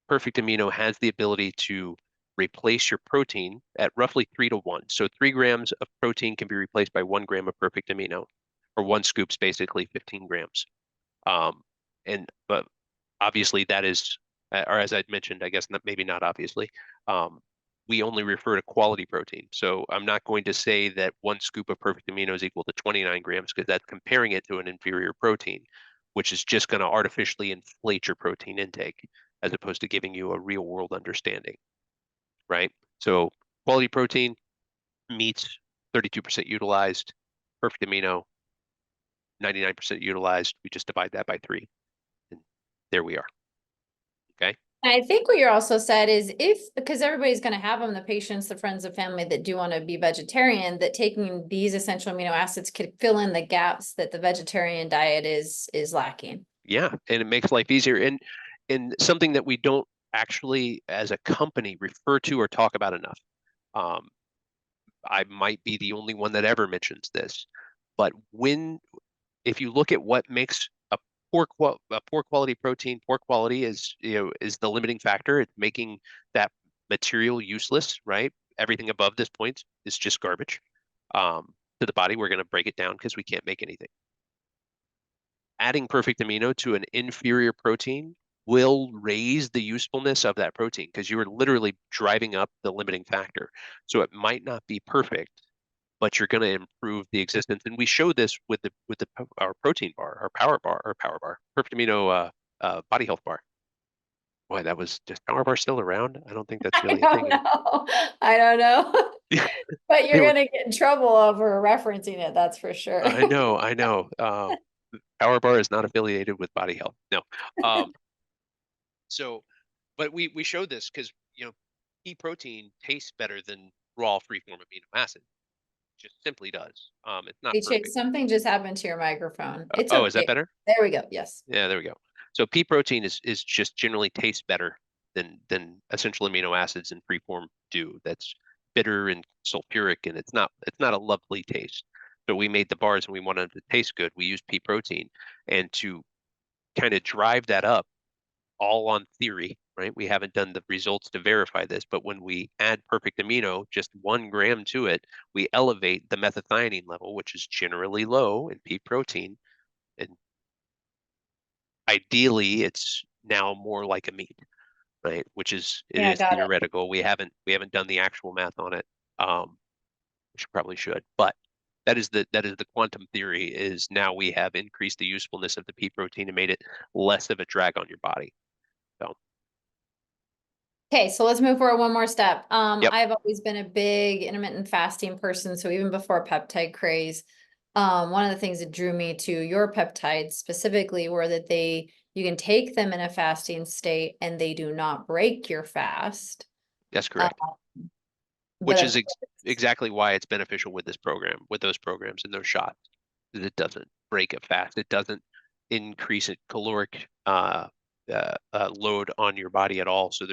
Perfect amino has the ability to replace your protein at roughly 3 to 1. So 3 grams of protein can be replaced by 1 gram of perfect amino, or one scoop's basically 15 grams. But obviously that is, or as I'd mentioned, I guess maybe not obviously, we only refer to quality protein. So I'm not going to say that one scoop of perfect amino is equal to 29 grams because that's comparing it to an inferior protein, which is just going to artificially inflate your protein intake as opposed to giving you a real world understanding, right? So quality protein, meats, 32% utilized, perfect amino, 99% utilized. We just divide that by 3. And there we are. Okay. I think what you're also said is because everybody's going to have them, the patients, the friends, the family that do want to be vegetarian, that taking these essential amino acids could fill in the gaps that the vegetarian diet is lacking. Yeah, and it makes life easier. And something that we don't actually, as a company, refer to or talk about enough. Um, I might be the only one that ever mentions this, but if you look at what makes poor quality protein. Poor quality is, is the limiting factor. It's making that material useless, right? Everything above this point is just garbage. To the body, we're going to break it down because we can't make anything. Adding perfect amino to an inferior protein will raise the usefulness of that protein because you are literally driving up the limiting factor. So it might not be perfect, but you're going to improve the existence. And we show this with our protein bar, our power bar, perfect amino body health bar. Boy, that was just power bar still around? I don't think that's I really a don't thing anymore. know. I don't know. But you're They were, gonna get in trouble over referencing it, that's for sure. I know. Power bar is not affiliated with body health. No. Um, so, but we showed this because, pea protein tastes better than raw free form amino acid. Just simply does. It's not Hey Chase, perfect. something just happened to your microphone. It's Oh, is that okay. better? There we go. Yes. Yeah, there we go. So pea protein is just generally tastes better than essential amino acids in free form do. That's bitter and sulfuric, and it's not a lovely taste. So we made the bars and we wanted them to taste good. We used pea protein, and to kind of drive that up, all on theory, right? We haven't done the results to verify this, but when we add perfect amino, just 1 gram to it, we elevate the methionine level, which is generally low in pea protein, and ideally it's now more like a meat, right? It Yeah, is got it. theoretical. We haven't done the actual math on it. Which probably should, but that is the quantum theory, is now we have increased the usefulness of the pea protein and made it less of a drag on your body. So Okay, so let's move forward one more step. yep, I've always been a big intermittent fasting person, so even before peptide craze, one of the things that drew me to your peptides specifically were that you can take them in a fasting state and they do not break your fast. that's Uh, correct. but Which of is course, exactly why it's beneficial with this program, with those programs and those shots. It doesn't break it fast. It doesn't increase it caloric load on your body at all. So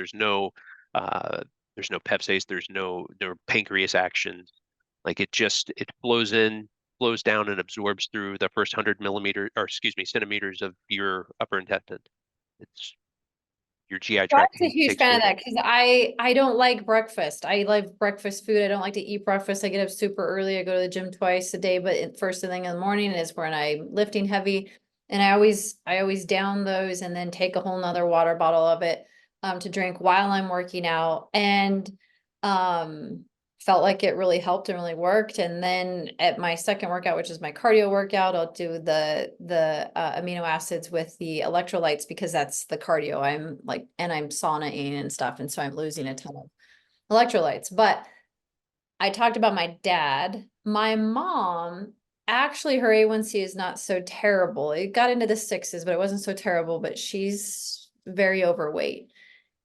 uh, there's no pepsase, there's no pancreas action. Like it flows down and absorbs through the first 100 millimeter, or excuse me, centimeters of your upper intestine. It's your GI I tract was a huge takes fan care of of it. that because I don't like breakfast. I like breakfast food. I don't like to eat breakfast. I get up super early. I go to the gym twice a day, but first thing in the morning is when I'm lifting heavy. And I always down those and then take a whole nother water bottle of it to drink while I'm working out. And um felt like it really helped and really worked. And then at my second workout, which is my cardio workout, I'll do the amino acids with the electrolytes because that's the cardio. I'm saunaing and stuff, and so I'm losing a ton of electrolytes. But I talked about my dad. My mom, actually, her A1C is not so terrible. It got into the sixes, but it wasn't so terrible. But she's very overweight.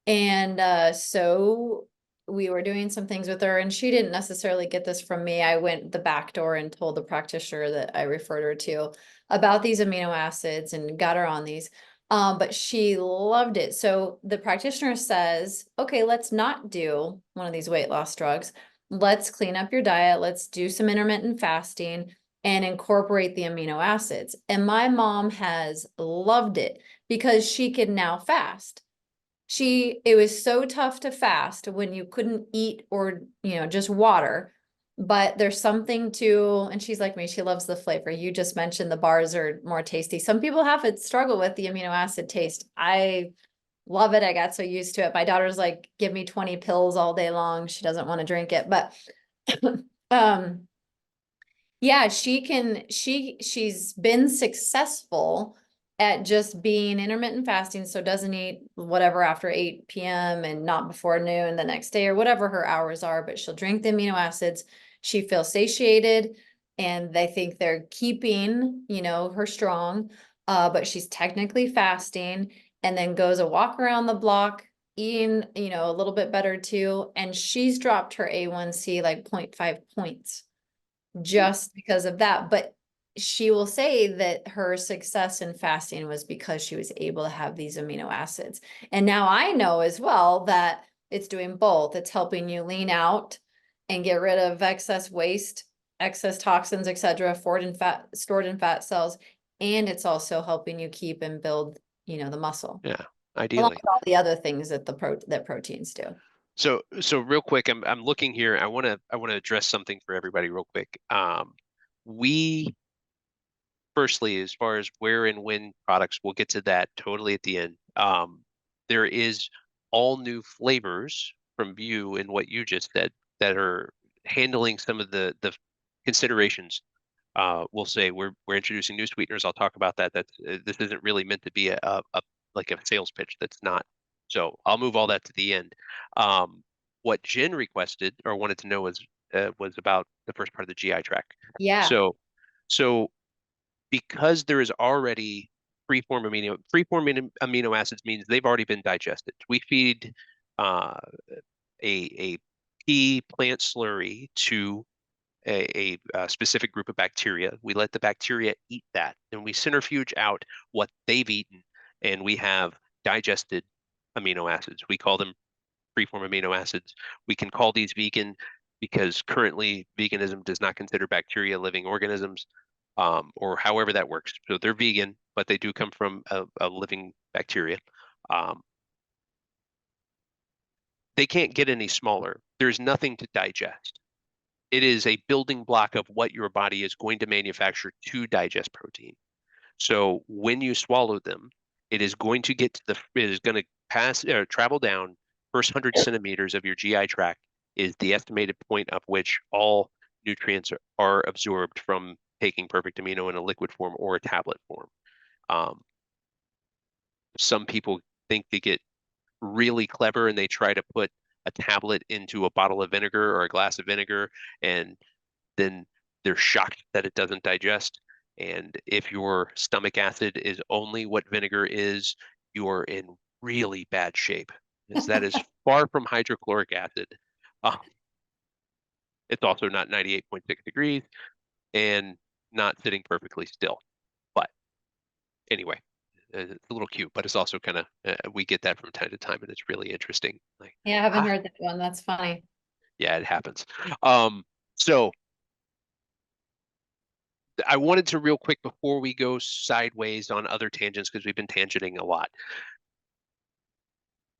And so we were doing some things with her, and she didn't necessarily get this from me. I went the back door and told the practitioner that I referred her to about these amino acids and got her on these. But she loved it. So the practitioner says, okay, let's not do one of these weight loss drugs. Let's clean up your diet. Let's do some intermittent fasting and incorporate the amino acids. And my mom has loved it because she can now fast. It was so tough to fast when you couldn't eat or, just water. But there's something to, and she's like me, she loves the flavor. You just mentioned the bars are more tasty. Some people have it struggle with the amino acid taste. I love it. I got so used to it. My daughter's like, give me 20 pills all day long. She doesn't want to drink it. But um yeah, she's been successful at just being intermittent fasting, so doesn't eat whatever after 8 p.m. and not before noon the next day or whatever her hours are, but she'll drink the amino acids. She feels satiated and they think they're keeping, her strong. But she's technically fasting and then goes a walk around the block, eating, a little bit better too. And she's dropped her A1C like 0.5 points just because of that. But she will say that her success in fasting was because she was able to have these amino acids. And now I know as well that it's doing both. It's helping you lean out and get rid of excess waste, excess toxins, etc., stored in fat cells. and it's also helping you keep and build, the muscle, Yeah, along ideally. with all the other things that that proteins do. So real quick, I'm looking here. I want to address something for everybody real quick. We firstly, as far as where and when products, we'll get to that totally at the end. There is all new flavors from you and what you just said that are handling some of the considerations. We'll say we're introducing new sweeteners. I'll talk about that. This isn't really meant to be a like a sales pitch. That's not. So I'll move all that to the end. What Jen requested or wanted to know was about the first part of the GI tract. Yeah. So because there is already free form amino acids means they've already been digested. We feed uh, a pea plant slurry to a specific group of bacteria. We let the bacteria eat that, and we centrifuge out what they've eaten, and we have digested amino acids. We call them free-form amino acids. We can call these vegan because currently veganism does not consider bacteria living organisms, or however that works. So they're vegan, but they do come from a living bacteria. Um, they can't get any smaller. There's nothing to digest. It is a building block of what your body is going to manufacture to digest protein. So when you swallow them, it is going to it is going to pass or travel down first 100 centimeters of your GI tract is the estimated point of which all nutrients are absorbed from taking perfect amino in a liquid form or a tablet form. Um, some people think they get really clever and they try to put a tablet into a bottle of vinegar or a glass of vinegar, and then they're shocked that it doesn't digest. And if your stomach acid is only what vinegar is, you're in really bad shape, because that is far from hydrochloric acid. Um, it's also not 98.6 degrees and not sitting perfectly still. But anyway, it's a little cute, but it's also kind of, we get that from time to time, and it's really interesting. Like, Yeah, I haven't ah, heard that one. That's funny. yeah, it happens. So I wanted to real quick before we go sideways on other tangents, because we've been tangenting a lot.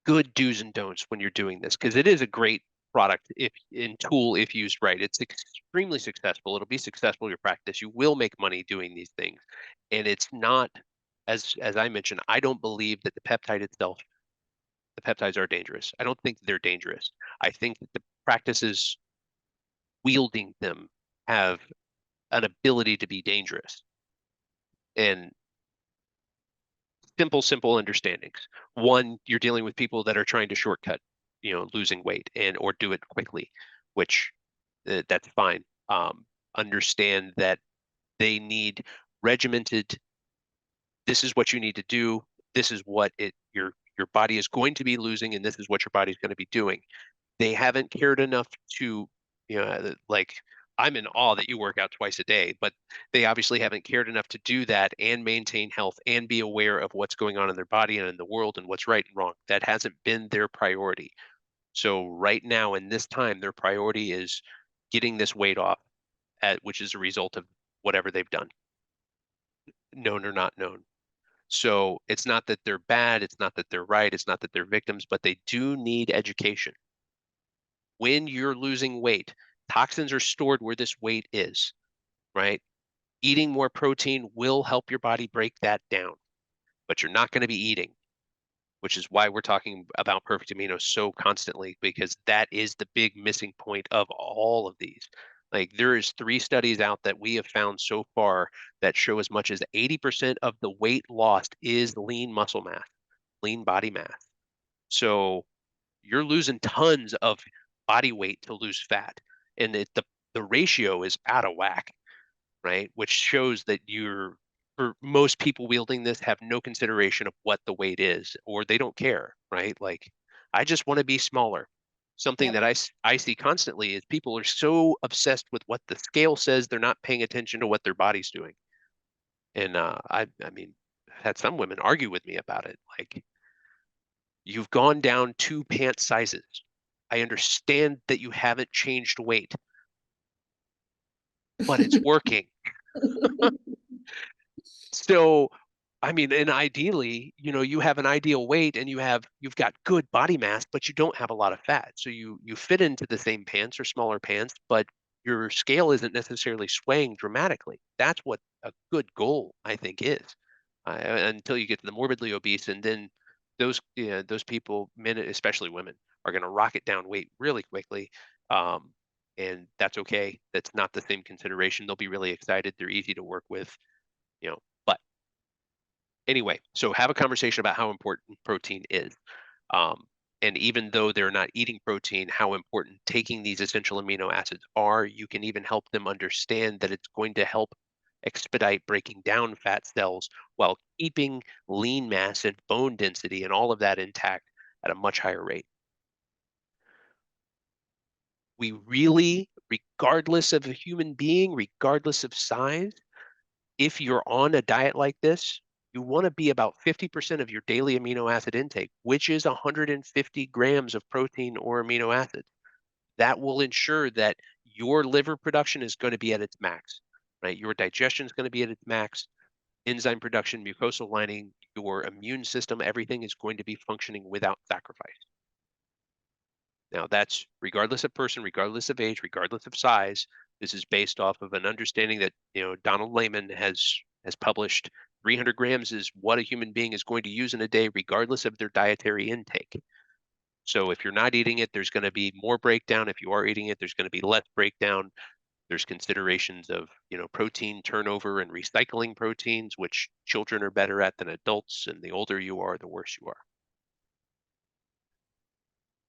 Good do's and don'ts when you're doing this, because it is a great product if in tool if used right. It's extremely successful. It'll be successful in your practice. You will make money doing these things. And it's not, as I mentioned, I don't believe that the peptide itself, the peptides are dangerous. I don't think they're dangerous. I think that the practices wielding them have an ability to be dangerous. And simple understandings. One, you're dealing with people that are trying to shortcut, losing weight or do it quickly, which that's fine. Understand that they need regimented. This is what you need to do. This is what your body is going to be losing, and this is what your body's going to be doing. They haven't cared enough to, like, I'm in awe that you work out twice a day, but they obviously haven't cared enough to do that and maintain health and be aware of what's going on in their body and in the world and what's right and wrong. That hasn't been their priority. So right now in this time, their priority is getting this weight off, which is a result of whatever they've done, known or not known. So it's not that they're bad, it's not that they're right, it's not that they're victims, but they do need education. When you're losing weight, toxins are stored where this weight is, right? Eating more protein will help your body break that down, but you're not going to be eating, which is why we're talking about perfect amino so constantly, because that is the big missing point of all of these. Like, there is 3 studies out that we have found so far that show as much as 80% of the weight lost is lean muscle mass, lean body mass. So you're losing tons of body weight to lose fat, and the ratio is out of whack, right? Which shows that for most people wielding this have no consideration of what the weight is, or they don't care, right? Like, I just want to be smaller. Something Yep. that I see constantly is people are so obsessed with what the scale says, they're not paying attention to what their body's doing. And I mean, I've had some women argue with me about it. Like, you've gone down 2 pant sizes. I understand that you haven't changed weight, but it's working. So, I mean, and ideally, you have an ideal weight and you've got good body mass, but you don't have a lot of fat. So you fit into the same pants or smaller pants, but your scale isn't necessarily swaying dramatically. That's what a good goal, I think, is. Until you get to the morbidly obese, and then those people, men, especially women, are going to rocket down weight really quickly. Um, and that's okay. That's not the same consideration. They'll be really excited. They're easy to work with, but anyway, so have a conversation about how important protein is. Um, and even though they're not eating protein, how important taking these essential amino acids are. You can even help them understand that it's going to help expedite breaking down fat cells while keeping lean mass and bone density and all of that intact at a much higher rate. We really, regardless of a human being, regardless of size, if you're on a diet like this, you want to be about 50% of your daily amino acid intake, which is 150 grams of protein or amino acids. That will ensure that your liver production is going to be at its max, right? Your digestion is going to be at its max, enzyme production, mucosal lining, your immune system, everything is going to be functioning without sacrifice. Now, that's regardless of person, regardless of age, regardless of size. This is based off of an understanding that Donald Layman has published. 300 grams is what a human being is going to use in a day, regardless of their dietary intake. So if you're not eating it, there's going to be more breakdown. If you are eating it, there's going to be less breakdown. There's considerations of protein turnover and recycling proteins, which children are better at than adults, and the older you are, the worse you are.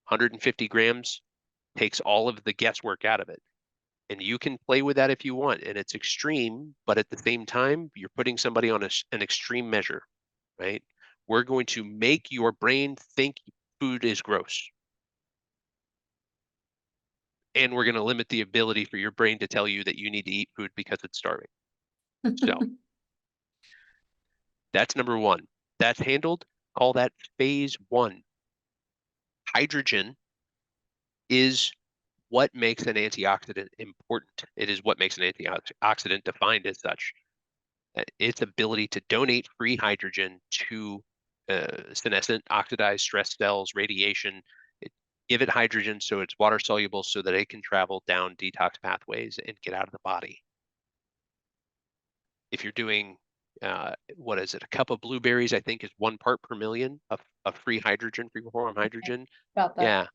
150 grams takes all of the guesswork out of it. And you can play with that if you want. And it's extreme, but at the same time, you're putting somebody on an extreme measure, right? We're going to make your brain think food is gross. And we're going to limit the ability for your brain to tell you that you need to eat food because it's starving. So that's number one. That's handled. Call that phase one. Hydrogen is what makes an antioxidant important. It is what makes an antioxidant defined as such. Its ability to donate free hydrogen to senescent, oxidized stress cells, radiation, give it hydrogen so it's water soluble so that it can travel down detox pathways and get out of the body. If you're doing, what is it, a cup of blueberries, I think is 1 part per million of free hydrogen, free form hydrogen. About that. Yeah.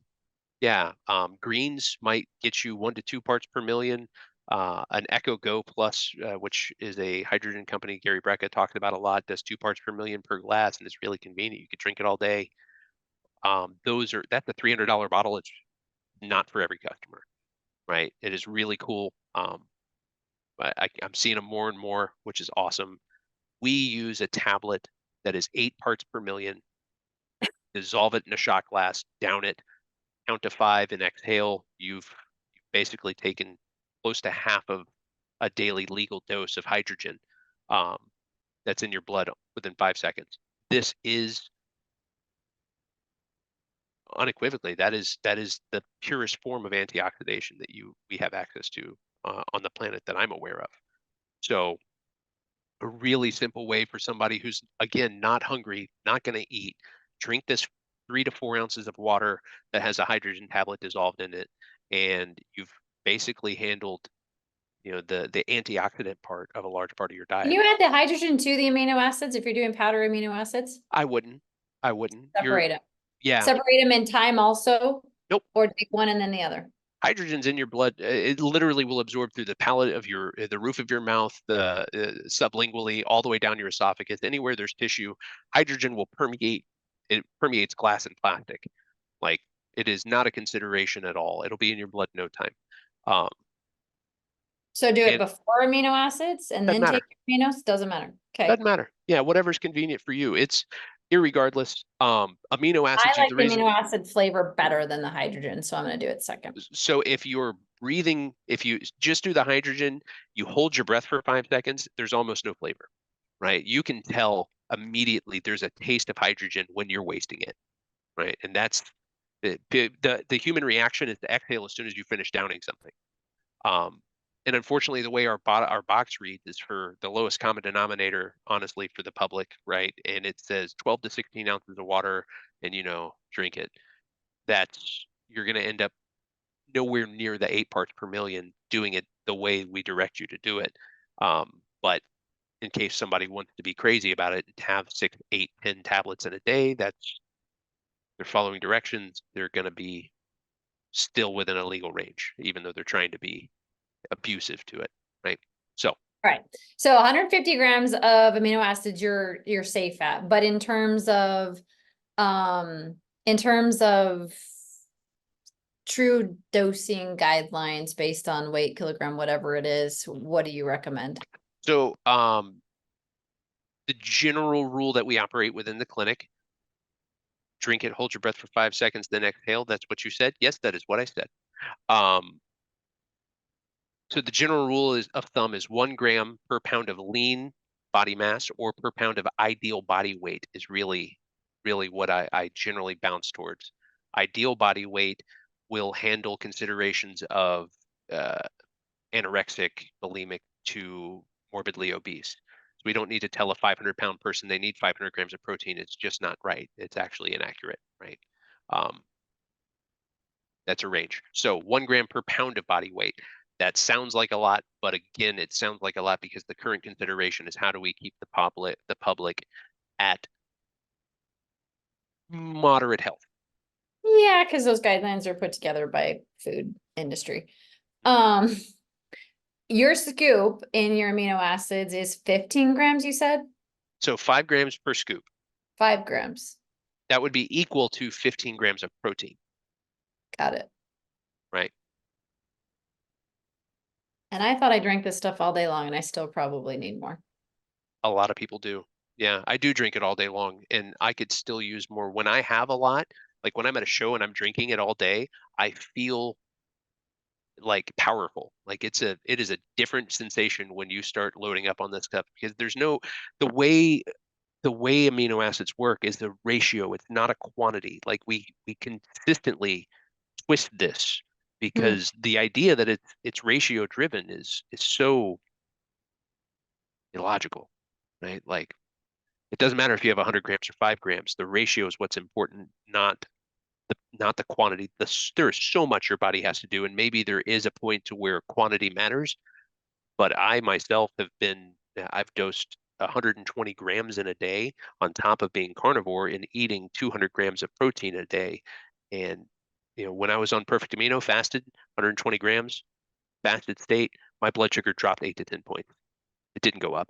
Yeah, greens might get you 1 to 2 parts per million. An Echo Go Plus, which is a hydrogen company Gary Brecka talks about a lot, does 2 parts per million per glass, and it's really convenient. You could drink it all day. That's a $300 bottle. It's not for every customer, right? It is really cool. I'm seeing them more and more, which is awesome. We use a tablet that is 8 parts per million. Dissolve it in a shot glass, down it, count to 5 and exhale. You've basically taken close to half of a daily legal dose of hydrogen that's in your blood within 5 seconds. This is unequivocally, that is the purest form of antioxidation that we have access to on the planet that I'm aware of. So a really simple way for somebody who's, again, not hungry, not going to eat, drink this 3 to 4 ounces of water that has a hydrogen tablet dissolved in it, and you've basically handled the antioxidant part of a large part of your Can diet. you add the hydrogen to the amino acids if you're doing powder amino acids? I wouldn't. Separate them. Yeah. Separate them in time also? Nope. Or take one and then the other? Hydrogen's in your blood. It literally will absorb through the palate of the roof of your mouth, the sublingually, all the way down your esophagus. Anywhere there's tissue, hydrogen will permeate. It permeates glass and plastic. Like, it is not a consideration at all. It'll be in your blood in no time. So do it And before amino acids and doesn't then take matter. aminos? Doesn't matter. Okay. Doesn't matter. Yeah, whatever's convenient for you. It's irregardless. Amino I acids are like the the reason. amino acid flavor better than the hydrogen, so I'm going to do it second. So if you're breathing, if you just do the hydrogen, you hold your breath for 5 seconds, there's almost no flavor, right? You can tell immediately there's a taste of hydrogen when you're wasting it, right? And that's the human reaction is to exhale as soon as you finish downing something. And unfortunately, the way our box reads is for the lowest common denominator, honestly, for the public, right? And it says 12 to 16 ounces of water, and drink it. You're going to end up nowhere near the 8 parts per million doing it the way we direct you to do it. But in case somebody wants to be crazy about it, have 6, 8, 10 tablets in a day, they're following directions. They're going to be still within a legal range, even though they're trying to be abusive to it, right? So, Right. So 150 grams of amino acids you're safe at. But in terms of true dosing guidelines based on weight, kilogram, whatever it is, what do you recommend? so the general rule that we operate within the clinic: drink it, hold your breath for 5 seconds, then exhale. That's what you said. Yes, that is what I said. So the general rule of thumb is 1 gram per pound of lean body mass, or per pound of ideal body weight is really, really what I generally bounce towards. Ideal body weight will handle considerations of anorexic, bulimic to morbidly obese. So we don't need to tell a 500-pound person they need 500 grams of protein. It's just not right. It's actually inaccurate, right? That's a range. So 1 gram per pound of body weight. That sounds like a lot, but again, it sounds like a lot because the current consideration is how do we keep the public at moderate health. Yeah, because those guidelines are put together by food industry. Your scoop in your amino acids is 15 grams, you said? So 5 grams per scoop. 5 grams. That would be equal to 15 grams of protein. Got it. Right? And I thought I drank this stuff all day long, and I still probably need more. A lot of people do. Yeah, I do drink it all day long, and I could still use more. When I have a lot, like when I'm at a show and I'm drinking it all day, I feel like powerful. Like it is a different sensation when you start loading up on this stuff, because the way amino acids work is the ratio. It's not a quantity. Like we consistently twist this because the idea that it's ratio driven is so illogical, right? Like it doesn't matter if you have 100 grams or 5 grams. The ratio is what's important, not the quantity. There's so much your body has to do, and maybe there is a point to where quantity matters. But I myself I've dosed 120 grams in a day on top of being carnivore and eating 200 grams of protein a day. And when I was on Perfect Amino, fasted 120 grams, fasted state, my blood sugar dropped 8 to 10 points. It didn't go up,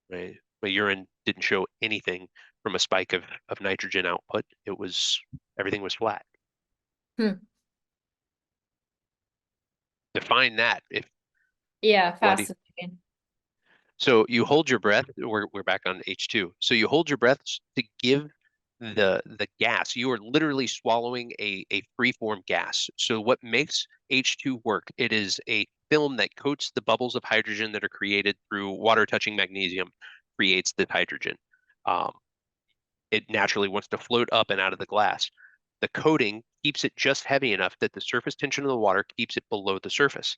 right? My urine didn't show anything from a spike of nitrogen output. Everything was flat. Define that. Yeah, Bloody. fascinating. So you hold your breath. We're back on H2. So you hold your breath to give the gas. You are literally swallowing a free-form gas. So what makes H2 work? It is a film that coats the bubbles of hydrogen that are created through water touching magnesium, creates the hydrogen. It naturally wants to float up and out of the glass. The coating keeps it just heavy enough that the surface tension of the water keeps it below the surface.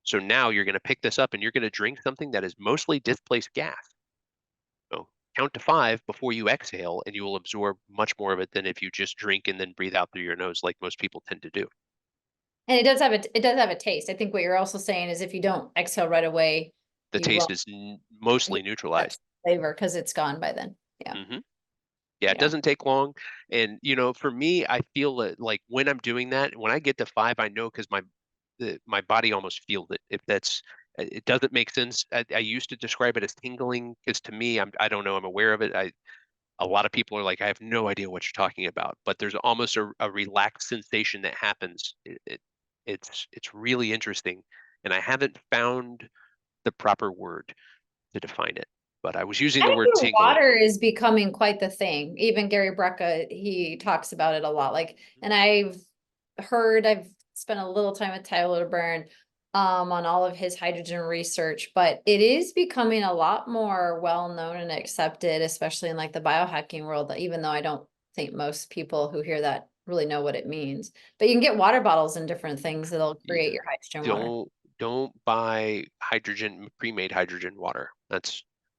So now you're going to pick this up and you're going to drink something that is mostly displaced gas. So count to 5 before you exhale, and you will absorb much more of it than if you just drink and then breathe out through your nose like most people tend to do. And it does have a taste. I think what you're also saying is if you don't exhale right away, The you taste won't is mostly get that neutralized. flavor because it's gone by then. Yeah. Yeah, it Yeah. doesn't take long. And for me, I feel that like when I'm doing that, when I get to 5, I know because my body almost feels it. If it doesn't make sense. I used to describe it as tingling because to me, I don't know, I'm aware of it. A lot of people are like, I have no idea what you're talking about, but there's almost a relaxed sensation that happens. It's really interesting, and I haven't found the proper word to define it, but I was using I the word think tingling. water is becoming quite the thing. Even Gary Brecka, he talks about it a lot. Like, and I've spent a little time with Tyler Byrne on all of his hydrogen research, but it is becoming a lot more well known and accepted, especially in like the biohacking world, even though I don't think most people who hear that really know what it means. But you can get water bottles and different things that'll create Yeah. your hydrogen water. don't buy pre-made hydrogen water. That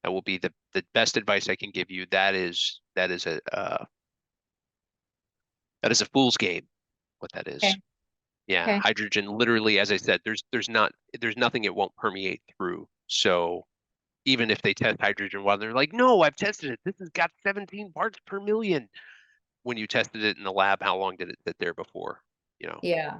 will be the best advice I can give you. That is a fool's game. What that is. Okay. Yeah, Okay. hydrogen literally, as I said, there's nothing it won't permeate through. So even if they test hydrogen water, they're like, no, I've tested it. This has got 17 parts per million. When you tested it in the lab, how long did it sit there before? You know. Yeah.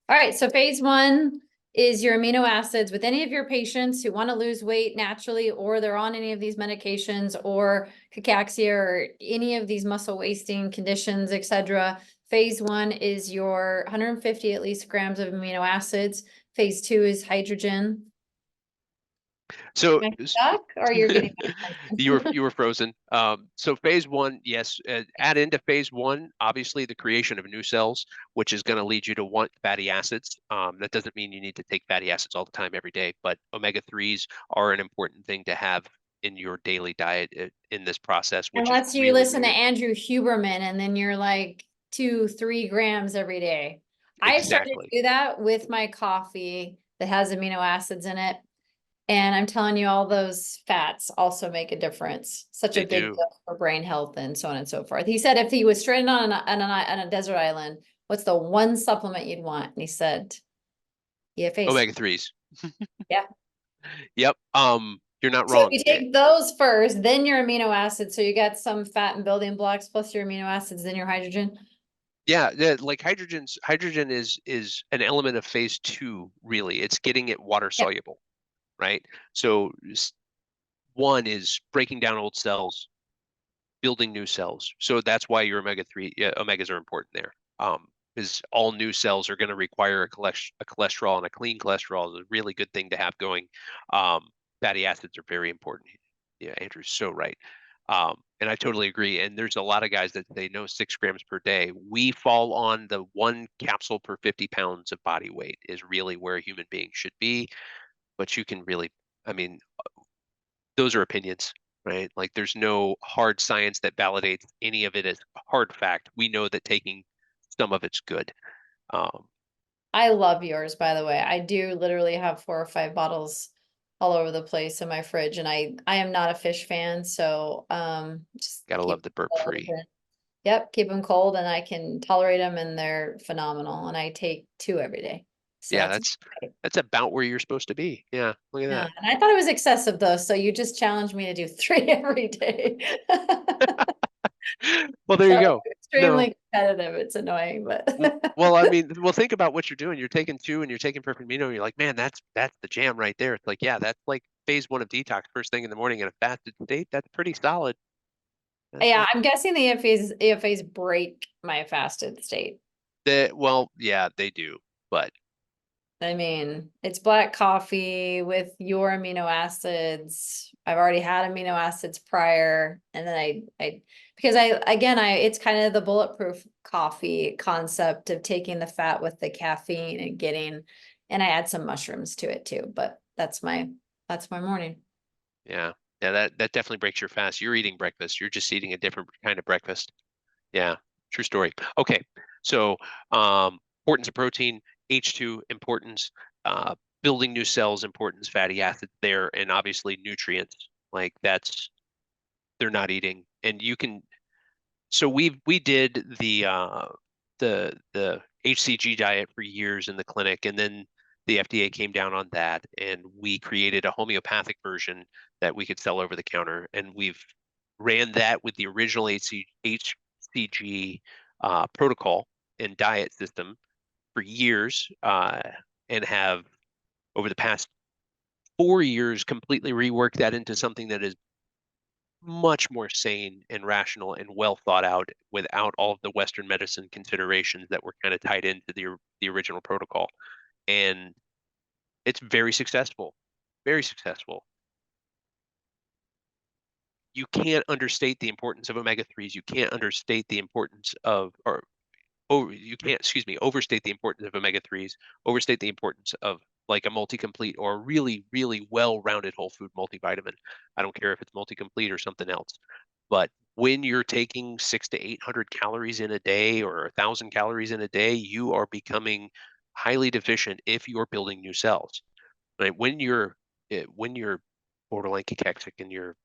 All right. So phase one is your amino acids with any of your patients who want to lose weight naturally, or they're on any of these medications or cachexia or any of these muscle wasting conditions, etc. Phase one is your 150 at least grams of amino acids. Phase two is hydrogen. So Am I stuck or you're getting my you attention? were frozen. So phase one, yes, add into phase one, obviously the creation of new cells, which is going to lead you to want fatty acids. That doesn't mean you need to take fatty acids all the time every day, but omega-3s are an important thing to have in your daily diet in this process, which is Unless you really listen to needed. Andrew Huberman and then you're like 2-3 grams every day. I started to Exactly. do that with my coffee that has amino acids in it. And I'm telling you, all those fats also make a difference. Such a They big do. deal for brain health and so on and so forth. He said if he was stranded on a desert island, what's the one supplement you'd want? And he said EFAs. Omega-3s. Yeah. Yep. You're not So wrong. you take those first, then your amino acids. So you got some fat and building blocks plus your amino acids, then your hydrogen. Yeah, like hydrogen is an element of phase two, really. It's getting it water Yep. soluble, right? So one is breaking down old cells, building new cells. So that's why your omega-3, yeah, omegas are important there. Because all new cells are going to require a cholesterol, and a clean cholesterol is a really good thing to have going. Um, Fatty acids are very important. Yeah, Andrew's so right. And I totally agree. And there's a lot of guys that say no 6 grams per day. We fall on the 1 capsule per 50 pounds of body weight is really where a human being should be. But you can really, I mean, those are opinions, right? Like there's no hard science that validates any of it as hard fact. We know that taking some of it's good. Um, I love yours, by the way. I do literally have 4 or 5 bottles all over the place in my fridge, and I am not a fish fan, so just Gotta keep love the burp cold. free. Yep, keep them cold, and I can tolerate them, and they're phenomenal. And I take 2 every day, so Yeah, that's that's great. that's about where you're supposed to be. Yeah, look Yeah, at and I thought it was excessive though, so you just challenged me to do 3 every day. that. Well, there you So go. No. extremely competitive. It's annoying, but Well, I mean, well, think about what you're doing. You're taking two and you're taking perfect amino. And you're like, man, that's the jam right there. It's like, yeah, that's like phase one of detox, first thing in the morning in a fasted state. That's pretty solid. That's yeah, not I'm guessing the EFAs break my fasted state. that well, yeah, they do. But I mean, it's black coffee with your amino acids. I've already had amino acids prior, and then because it's kind of the bulletproof coffee concept of taking the fat with the caffeine and I add some mushrooms to it too. But that's my morning. yeah, yeah, that definitely breaks your fast. You're eating breakfast. You're just eating a different kind of breakfast. Yeah, true story. Okay, so importance of protein, H2 importance, uh, building new cells importance, fatty acids there, and obviously nutrients. Like that's they're not eating, and you can. So we did the HCG diet for years in the clinic, and then the FDA came down on that, and we created a homeopathic version that we could sell over the counter, and we've ran that with the original HCG protocol and diet system for years, and have over the past 4 years completely reworked that into something that is much more sane and rational and well thought out without all of the Western medicine considerations that were kind of tied into the original protocol. And it's very successful, very successful. You can't understate the importance of omega-3s. You can't understate the importance of, or you can't, excuse me, overstate the importance of omega-3s, overstate the importance of like a multi-complete or a really, really well-rounded whole food multivitamin. I don't care if it's multi-complete or something else. But when you're taking 600 to 800 calories in a day or 1,000 calories in a day, you are becoming highly deficient if you're building new cells. right? When you're borderline cachexic and your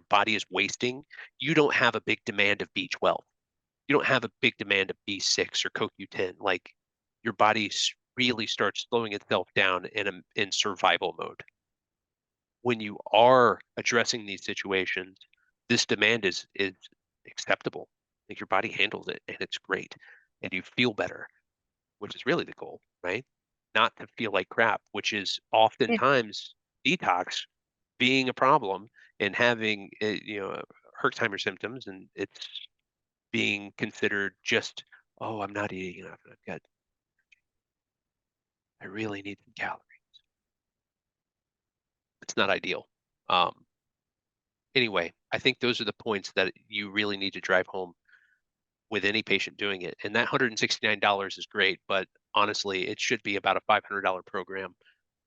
body is wasting, you don't have a big demand of B12. You don't have a big demand of B6 or CoQ10. Like your body really starts slowing itself down in survival mode. When you are addressing these situations, this demand is acceptable. Like your body handles it and it's great, and you feel better, which is really the goal, right? Not to feel like crap, which is oftentimes detox being a problem and having Herxheimer symptoms, and it's being considered just, oh, I'm not eating enough. I really need some calories. It's not ideal. Um, anyway, I think those are the points that you really need to drive home with any patient doing it. And that $169 is great, but honestly, it should be about a $500 program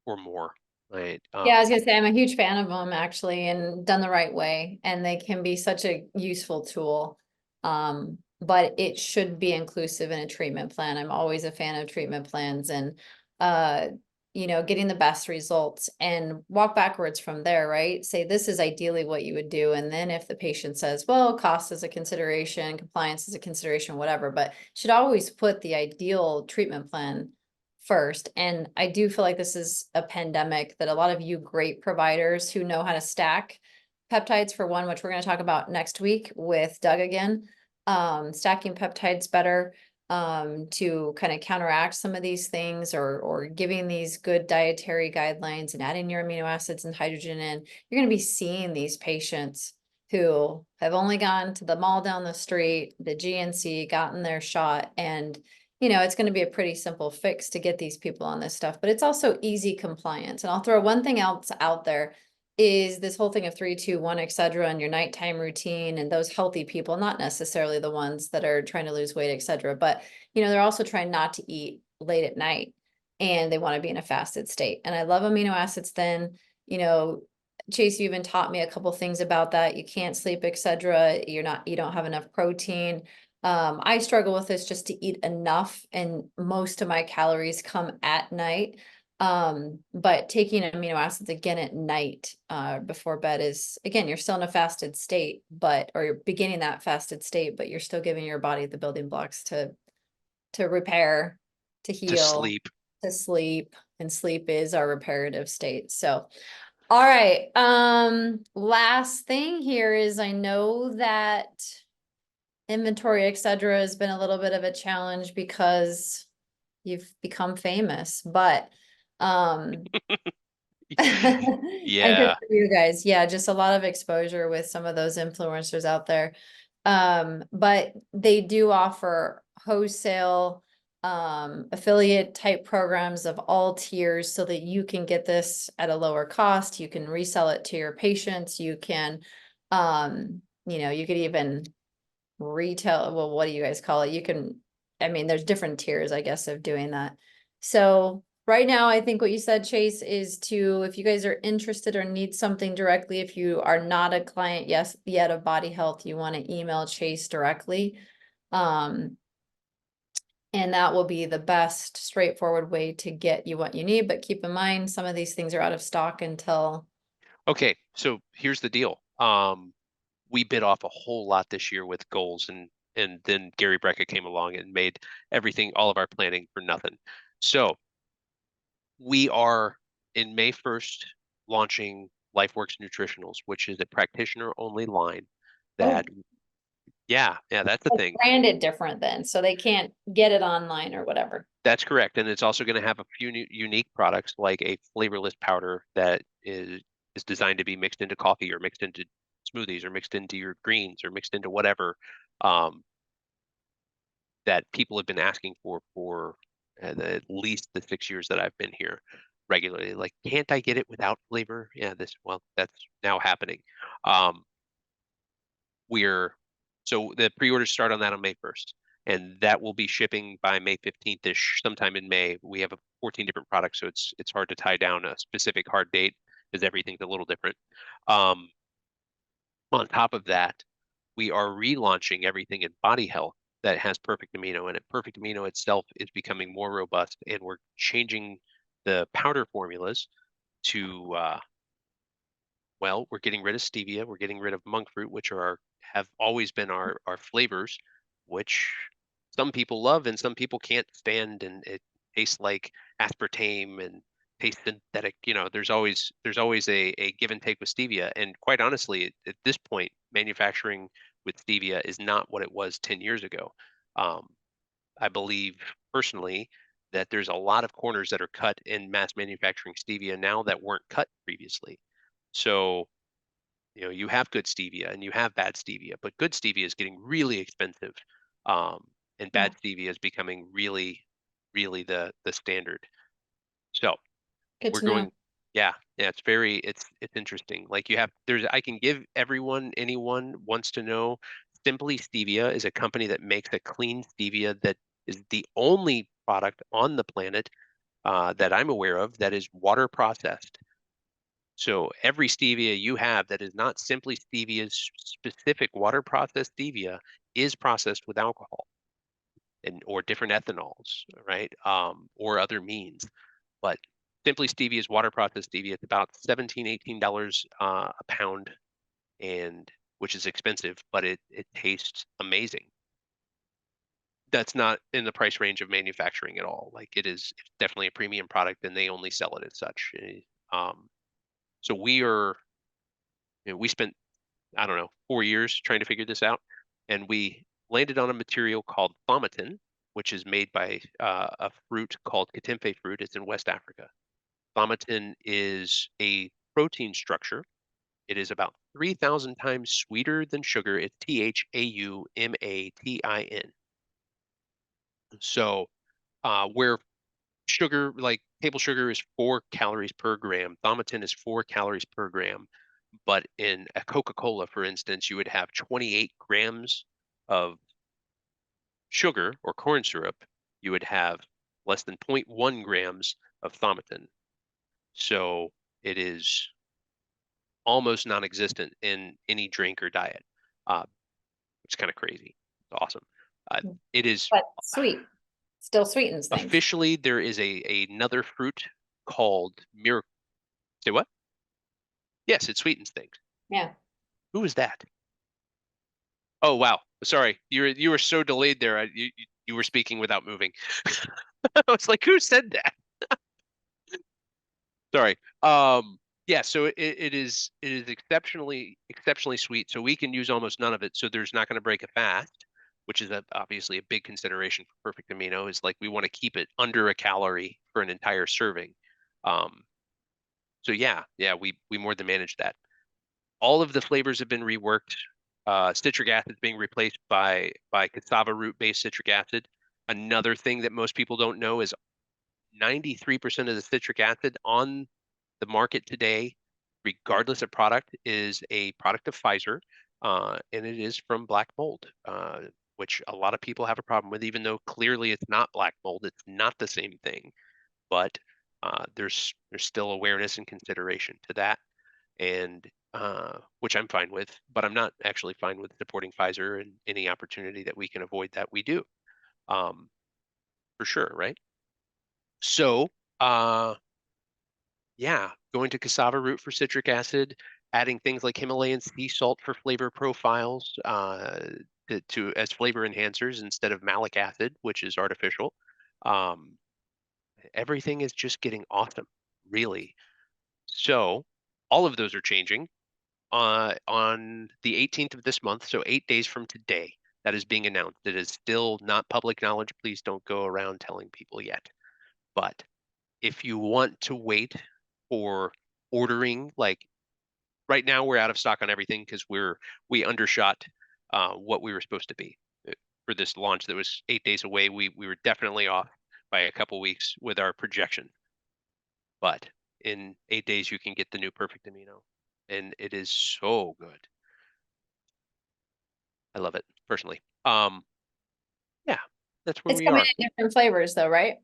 or more, right? Yeah, I was gonna say I'm a huge fan of them actually, and done the right way, and they can be such a useful tool. But it should be inclusive in a treatment plan. I'm always a fan of treatment plans and uh, getting the best results and walk backwards from there, right? Say this is ideally what you would do, and then if the patient says, well, cost is a consideration, compliance is a consideration, whatever, but should always put the ideal treatment plan first. And I do feel like this is a pandemic that a lot of you great providers who know how to stack peptides, for one, which we're going to talk about next week with Doug again, stacking peptides better to kind of counteract some of these things, or giving these good dietary guidelines and adding your amino acids and hydrogen in. You're going to be seeing these patients who have only gone to the mall down the street, the GNC, gotten their shot, and it's going to be a pretty simple fix to get these people on this stuff, but it's also easy compliance. And I'll throw one thing else out there is this whole thing of 3, 2, 1, etc., and your nighttime routine, and those healthy people, not necessarily the ones that are trying to lose weight, etc., but they're also trying not to eat late at night, and they want to be in a fasted state. And I love amino acids then, Chase, you even taught me a couple things about that. You can't sleep, etc. You don't have enough protein. I struggle with this just to eat enough, and most of my calories come at night. But taking amino acids again at night, before bed is, again, you're still in a fasted state, or you're beginning that fasted state, but you're still giving your body the building blocks to repair, to to heal, sleep. to sleep, and sleep is our reparative state. So, all right. Last thing here is, I know that inventory, etc., has been a little bit of a challenge because you've become famous, but and good Yeah. for you guys. Yeah, just a lot of exposure with some of those influencers out there. But they do offer wholesale affiliate type programs of all tiers so that you can get this at a lower cost. You can resell it to your patients. You can you could even retail, well, what do you guys call it? There's different tiers, I guess, of doing that. So right now, I think what you said, Chase, is if you guys are interested or need something directly, if you are not a client yet of BodyHealth, you want to email Chase directly. And that will be the best straightforward way to get you what you need. But keep in mind, some of these things are out of stock until. Okay, so here's the deal. We bit off a whole lot this year with goals, and then Gary Brecka came along and made all of our planning for nothing. So we are in May 1st launching LifeWorks Nutritionals, which is a practitioner only line Oh, that, yeah, that's the it's thing. branded different then, so they can't get it online or whatever. That's correct. And it's also going to have a few unique products, like a flavorless powder that is designed to be mixed into coffee or mixed into smoothies or mixed into your greens or mixed into whatever, that people have been asking for at least the 6 years that I've been here regularly. Like, can't I get it without flavor? Yeah, that's now happening. Um, we're so the pre-orders start on that on May 1st, and that will be shipping by May 15th-ish, sometime in May. We have 14 different products, so it's hard to tie down a specific hard date because everything's a little different. On top of that, we are relaunching everything in Body Health that has Perfect Amino in it. Perfect Amino itself is becoming more robust, and we're changing the powder formulas to well, we're getting rid of stevia, we're getting rid of monk fruit, which have always been our flavors, which some people love and some people can't stand, and it tastes like aspartame and tastes synthetic. There's always a give and take with stevia. And quite honestly, at this point, manufacturing with stevia is not what it was 10 years ago. Um, I believe personally that there's a lot of corners that are cut in mass manufacturing stevia now that weren't cut previously. So, you have good stevia and you have bad stevia, but good stevia is getting really expensive. And Yeah, bad stevia is becoming really, really the standard. So good we're to know. going, yeah, it's interesting. Like I can give anyone wants to know, Simply Stevia is a company that makes a clean stevia that is the only product on the planet that I'm aware of that is water processed. So every stevia you have that is not Simply Stevia's specific water processed stevia is processed with alcohol or different ethanols, right? Or other means. But Simply Stevia's water processed stevia, it's about $17-18 a pound, and which is expensive, but it tastes amazing. That's not in the price range of manufacturing at all. Like it's definitely a premium product, and they only sell it as such. So we spent, I don't know, 4 years trying to figure this out, and we landed on a material called thaumatin, which is made by a fruit called katemfe fruit. It's in West Africa. Thaumatin is a protein structure. It is about 3,000 times sweeter than sugar. It's THAUMATIN. So, where sugar, like table sugar, is 4 calories per gram, thaumatin is 4 calories per gram. But in a Coca-Cola, for instance, you would have 28 grams of sugar or corn syrup. You would have less than 0.1 grams of thaumatin. So it is almost non-existent in any drink or diet, uh, which is kind of crazy. It's awesome. It is But sweet, still sweetens things. officially, there is another fruit called miracle. Say what? Yes, it sweetens things. Yeah. Who is that? Oh wow, sorry, you were so delayed there. You were speaking without moving. I was like, who said that? Sorry. Yeah, so it is exceptionally sweet. So we can use almost none of it. So there's not going to break a fast, which is obviously a big consideration for perfect amino. Is like we want to keep it under a calorie for an entire serving. Um, so yeah, we more than manage that. All of the flavors have been reworked. Citric acid is being replaced by cassava root based citric acid. Another thing that most people don't know is 93% of the citric acid on the market today, regardless of product, is a product of Pfizer, and it is from black mold, which a lot of people have a problem with, even though clearly it's not black mold. It's not the same thing, but there's still awareness and consideration to that, and which I'm fine with, but I'm not actually fine with supporting Pfizer, and any opportunity that we can avoid that, we do, um, for sure, right? So, yeah, going to cassava root for citric acid, adding things like Himalayan sea salt for flavor profiles, as flavor enhancers instead of malic acid, which is artificial. Um, Everything is just getting awesome, really. So all of those are changing on the 18th of this month, so 8 days from today. That is being announced. It is still not public knowledge. Please don't go around telling people yet. But if you want to wait for ordering, like right now we're out of stock on everything because we undershot what we were supposed to be for this launch that was 8 days away. We were definitely off by a couple weeks with our projection, but in 8 days you can get the new Perfect Amino, and it is so good. I love it personally. Yeah, that's where It's we coming are. in different flavors though, right?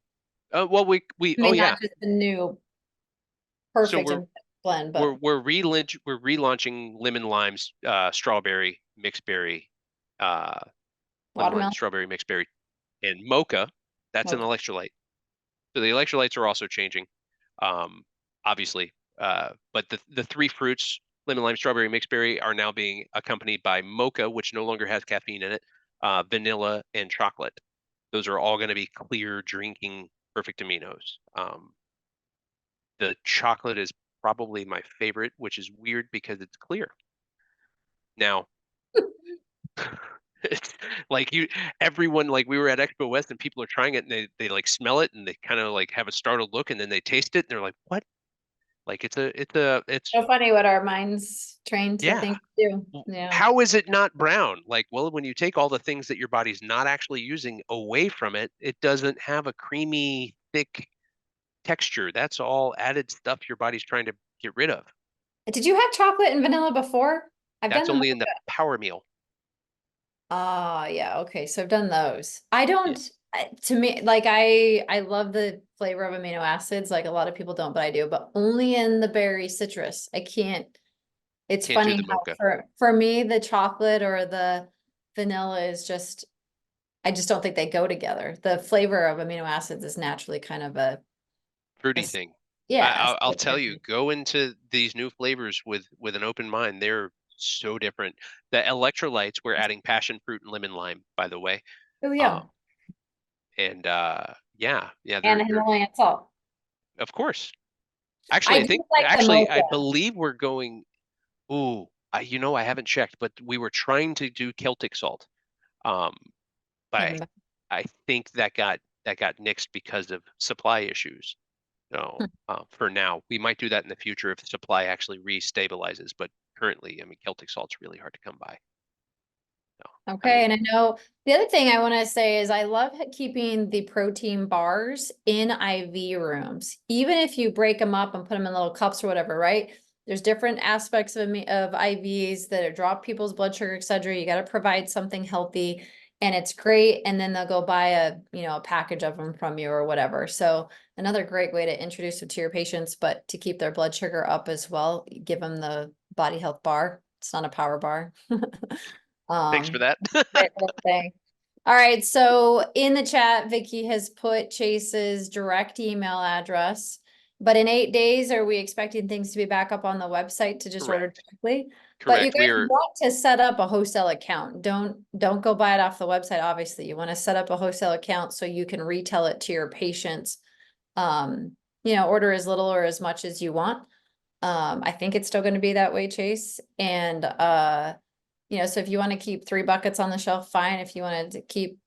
Well, we I oh mean, yeah. not just the new So perfect and blend, but we're relaunching lemon limes, strawberry mixed berry, uh, lemon lime watermelon, strawberry mixed berry, and mocha. That's an mocha. electrolyte. So the electrolytes are also changing. Um, Obviously, But the three fruits, lemon, lime, strawberry, mixed berry, are now being accompanied by mocha, which no longer has caffeine in it, vanilla, and chocolate. Those are all going to be clear drinking perfect aminos. The chocolate is probably my favorite, which is weird because it's clear. Now, it's like everyone, like we were at Expo West and people are trying it and they like smell it and they kind of like have a startled look and then they taste it and they're like, what? Like it's So funny what our minds train to yeah. think do. Yeah. How is it not brown? Like, well, when you take all the things that your body's not actually using away from it, it doesn't have a creamy, thick texture. That's all added stuff your body's trying to get rid of. Did you have chocolate and vanilla before? I've done That's the only in the mocha. power meal. Ah, yeah. Okay. So I've done those. I Yeah. don't, to me, like I love the flavor of amino acids. Like a lot of people don't, but I do, but only in the berry citrus. I can't, it's Can't do funny the how mocha. for me, the chocolate or the vanilla is just, I just don't think they go together. The flavor of amino acids is naturally kind of a Fruity s- thing. yeah. I'll tell you, go into these new flavors with an open mind. They're so different. The electrolytes, we're adding passion fruit and lemon lime, by the way. Oh yeah. Um, and yeah, And they're Himalayan salt. of course. Actually, I I do think like the I mocha. believe we're going. Ooh, I haven't checked, but we were trying to do Celtic salt. Um, but Came back. I think that got nixed because of supply issues. So for now, we might do that in the future if the supply actually restabilizes. But currently, I mean, Celtic salt's really hard to come by. So I Okay, don't. and I know the other thing I want to say is I love keeping the protein bars in IV rooms, even if you break them up and put them in little cups or whatever, right? There's different aspects of IVs that drop people's blood sugar, et cetera. You got to provide something healthy, and it's great. And then they'll go buy a package of them from you or whatever. So another great way to introduce it to your patients, but to keep their blood sugar up as well, give them the Body Health bar. It's not a power bar. Thanks for Um, that. Great little thing. All right, so in the chat, Vicky has put Chase's direct email address. But in 8 days, are we expecting things to be back up on the website to just order Correct. directly? But you Correct. We guys are want to set up a wholesale account. Don't go buy it off the website, obviously. You want to set up a wholesale account so you can retail it to your patients. Order as little or as much as you want. I think it's still going to be that way, Chase. And so if you want to keep 3 buckets on the shelf, fine. If you wanted to keep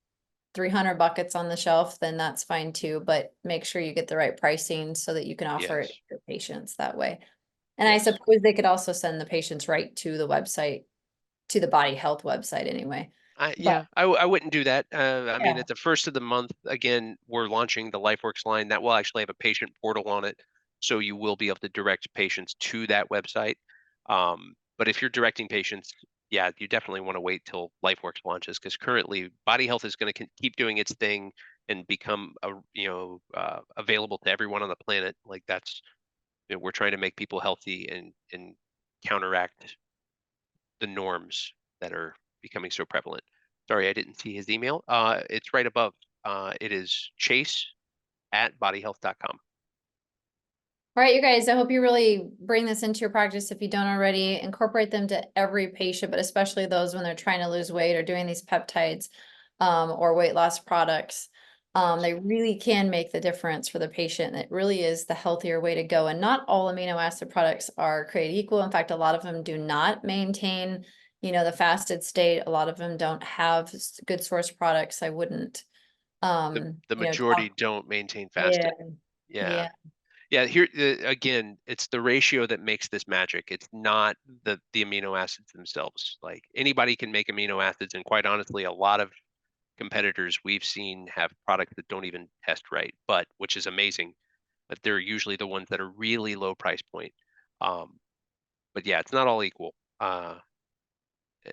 300 buckets on the shelf, then that's fine too. But make sure you get the right pricing so that you can offer it to yes, your patients that way. And I yes. suppose they could also send the patients right to the website, to the Body Health website anyway. But I wouldn't do that. I mean, yeah, at the first of the month, again, we're launching the LifeWorks line that will actually have a patient portal on it, so you will be able to direct patients to that website. But if you're directing patients, yeah, you definitely want to wait till LifeWorks launches because currently Body Health is going to keep doing its thing and become available to everyone on the planet. Like we're trying to make people healthy and counteract the norms that are becoming so prevalent. Sorry, I didn't see his email. It's right above. It is chase@bodyhealth.com. all right, you guys, I hope you really bring this into your practice if you don't already. Incorporate them to every patient, but especially those when they're trying to lose weight or doing these peptides or weight loss products. They really can make the difference for the patient. It really is the healthier way to go. And not all amino acid products are created equal. In fact, a lot of them do not maintain, the fasted state. A lot of them don't have good source products. I wouldn't, The majority talk. don't maintain Yeah, fasted. Yeah. yeah. Yeah, here again, it's the ratio that makes this magic. It's not the amino acids themselves. Like anybody can make amino acids, and quite honestly, a lot of competitors we've seen have products that don't even test right, but which is amazing. But they're usually the ones that are really low price point. Um, but yeah, it's not all equal. Eh,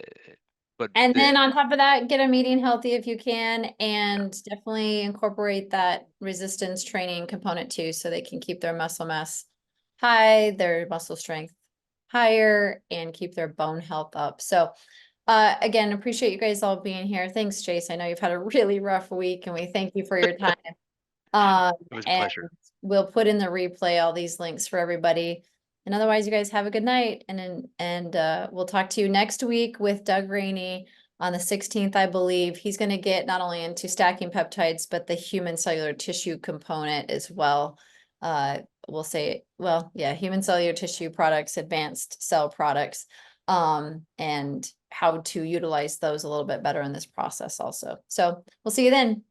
but And then on top of that, get them eating healthy if you can, yeah, and definitely incorporate that resistance training component too, so they can keep their muscle mass high, their muscle strength higher, and keep their bone health up. So, again, appreciate you guys all being here. Thanks, Chase. I know you've had a really rough week, and we thank you for your time. it was a And pleasure. we'll put in the replay all these links for everybody. And otherwise, you guys have a good night, and we'll talk to you next week with Doug Rainey on the 16th, I believe. He's going to get not only into stacking peptides, but the human cellular tissue component as well. We'll say, well, yeah, human cellular tissue products, advanced cell products, and how to utilize those a little bit better in this process also. So we'll see you then.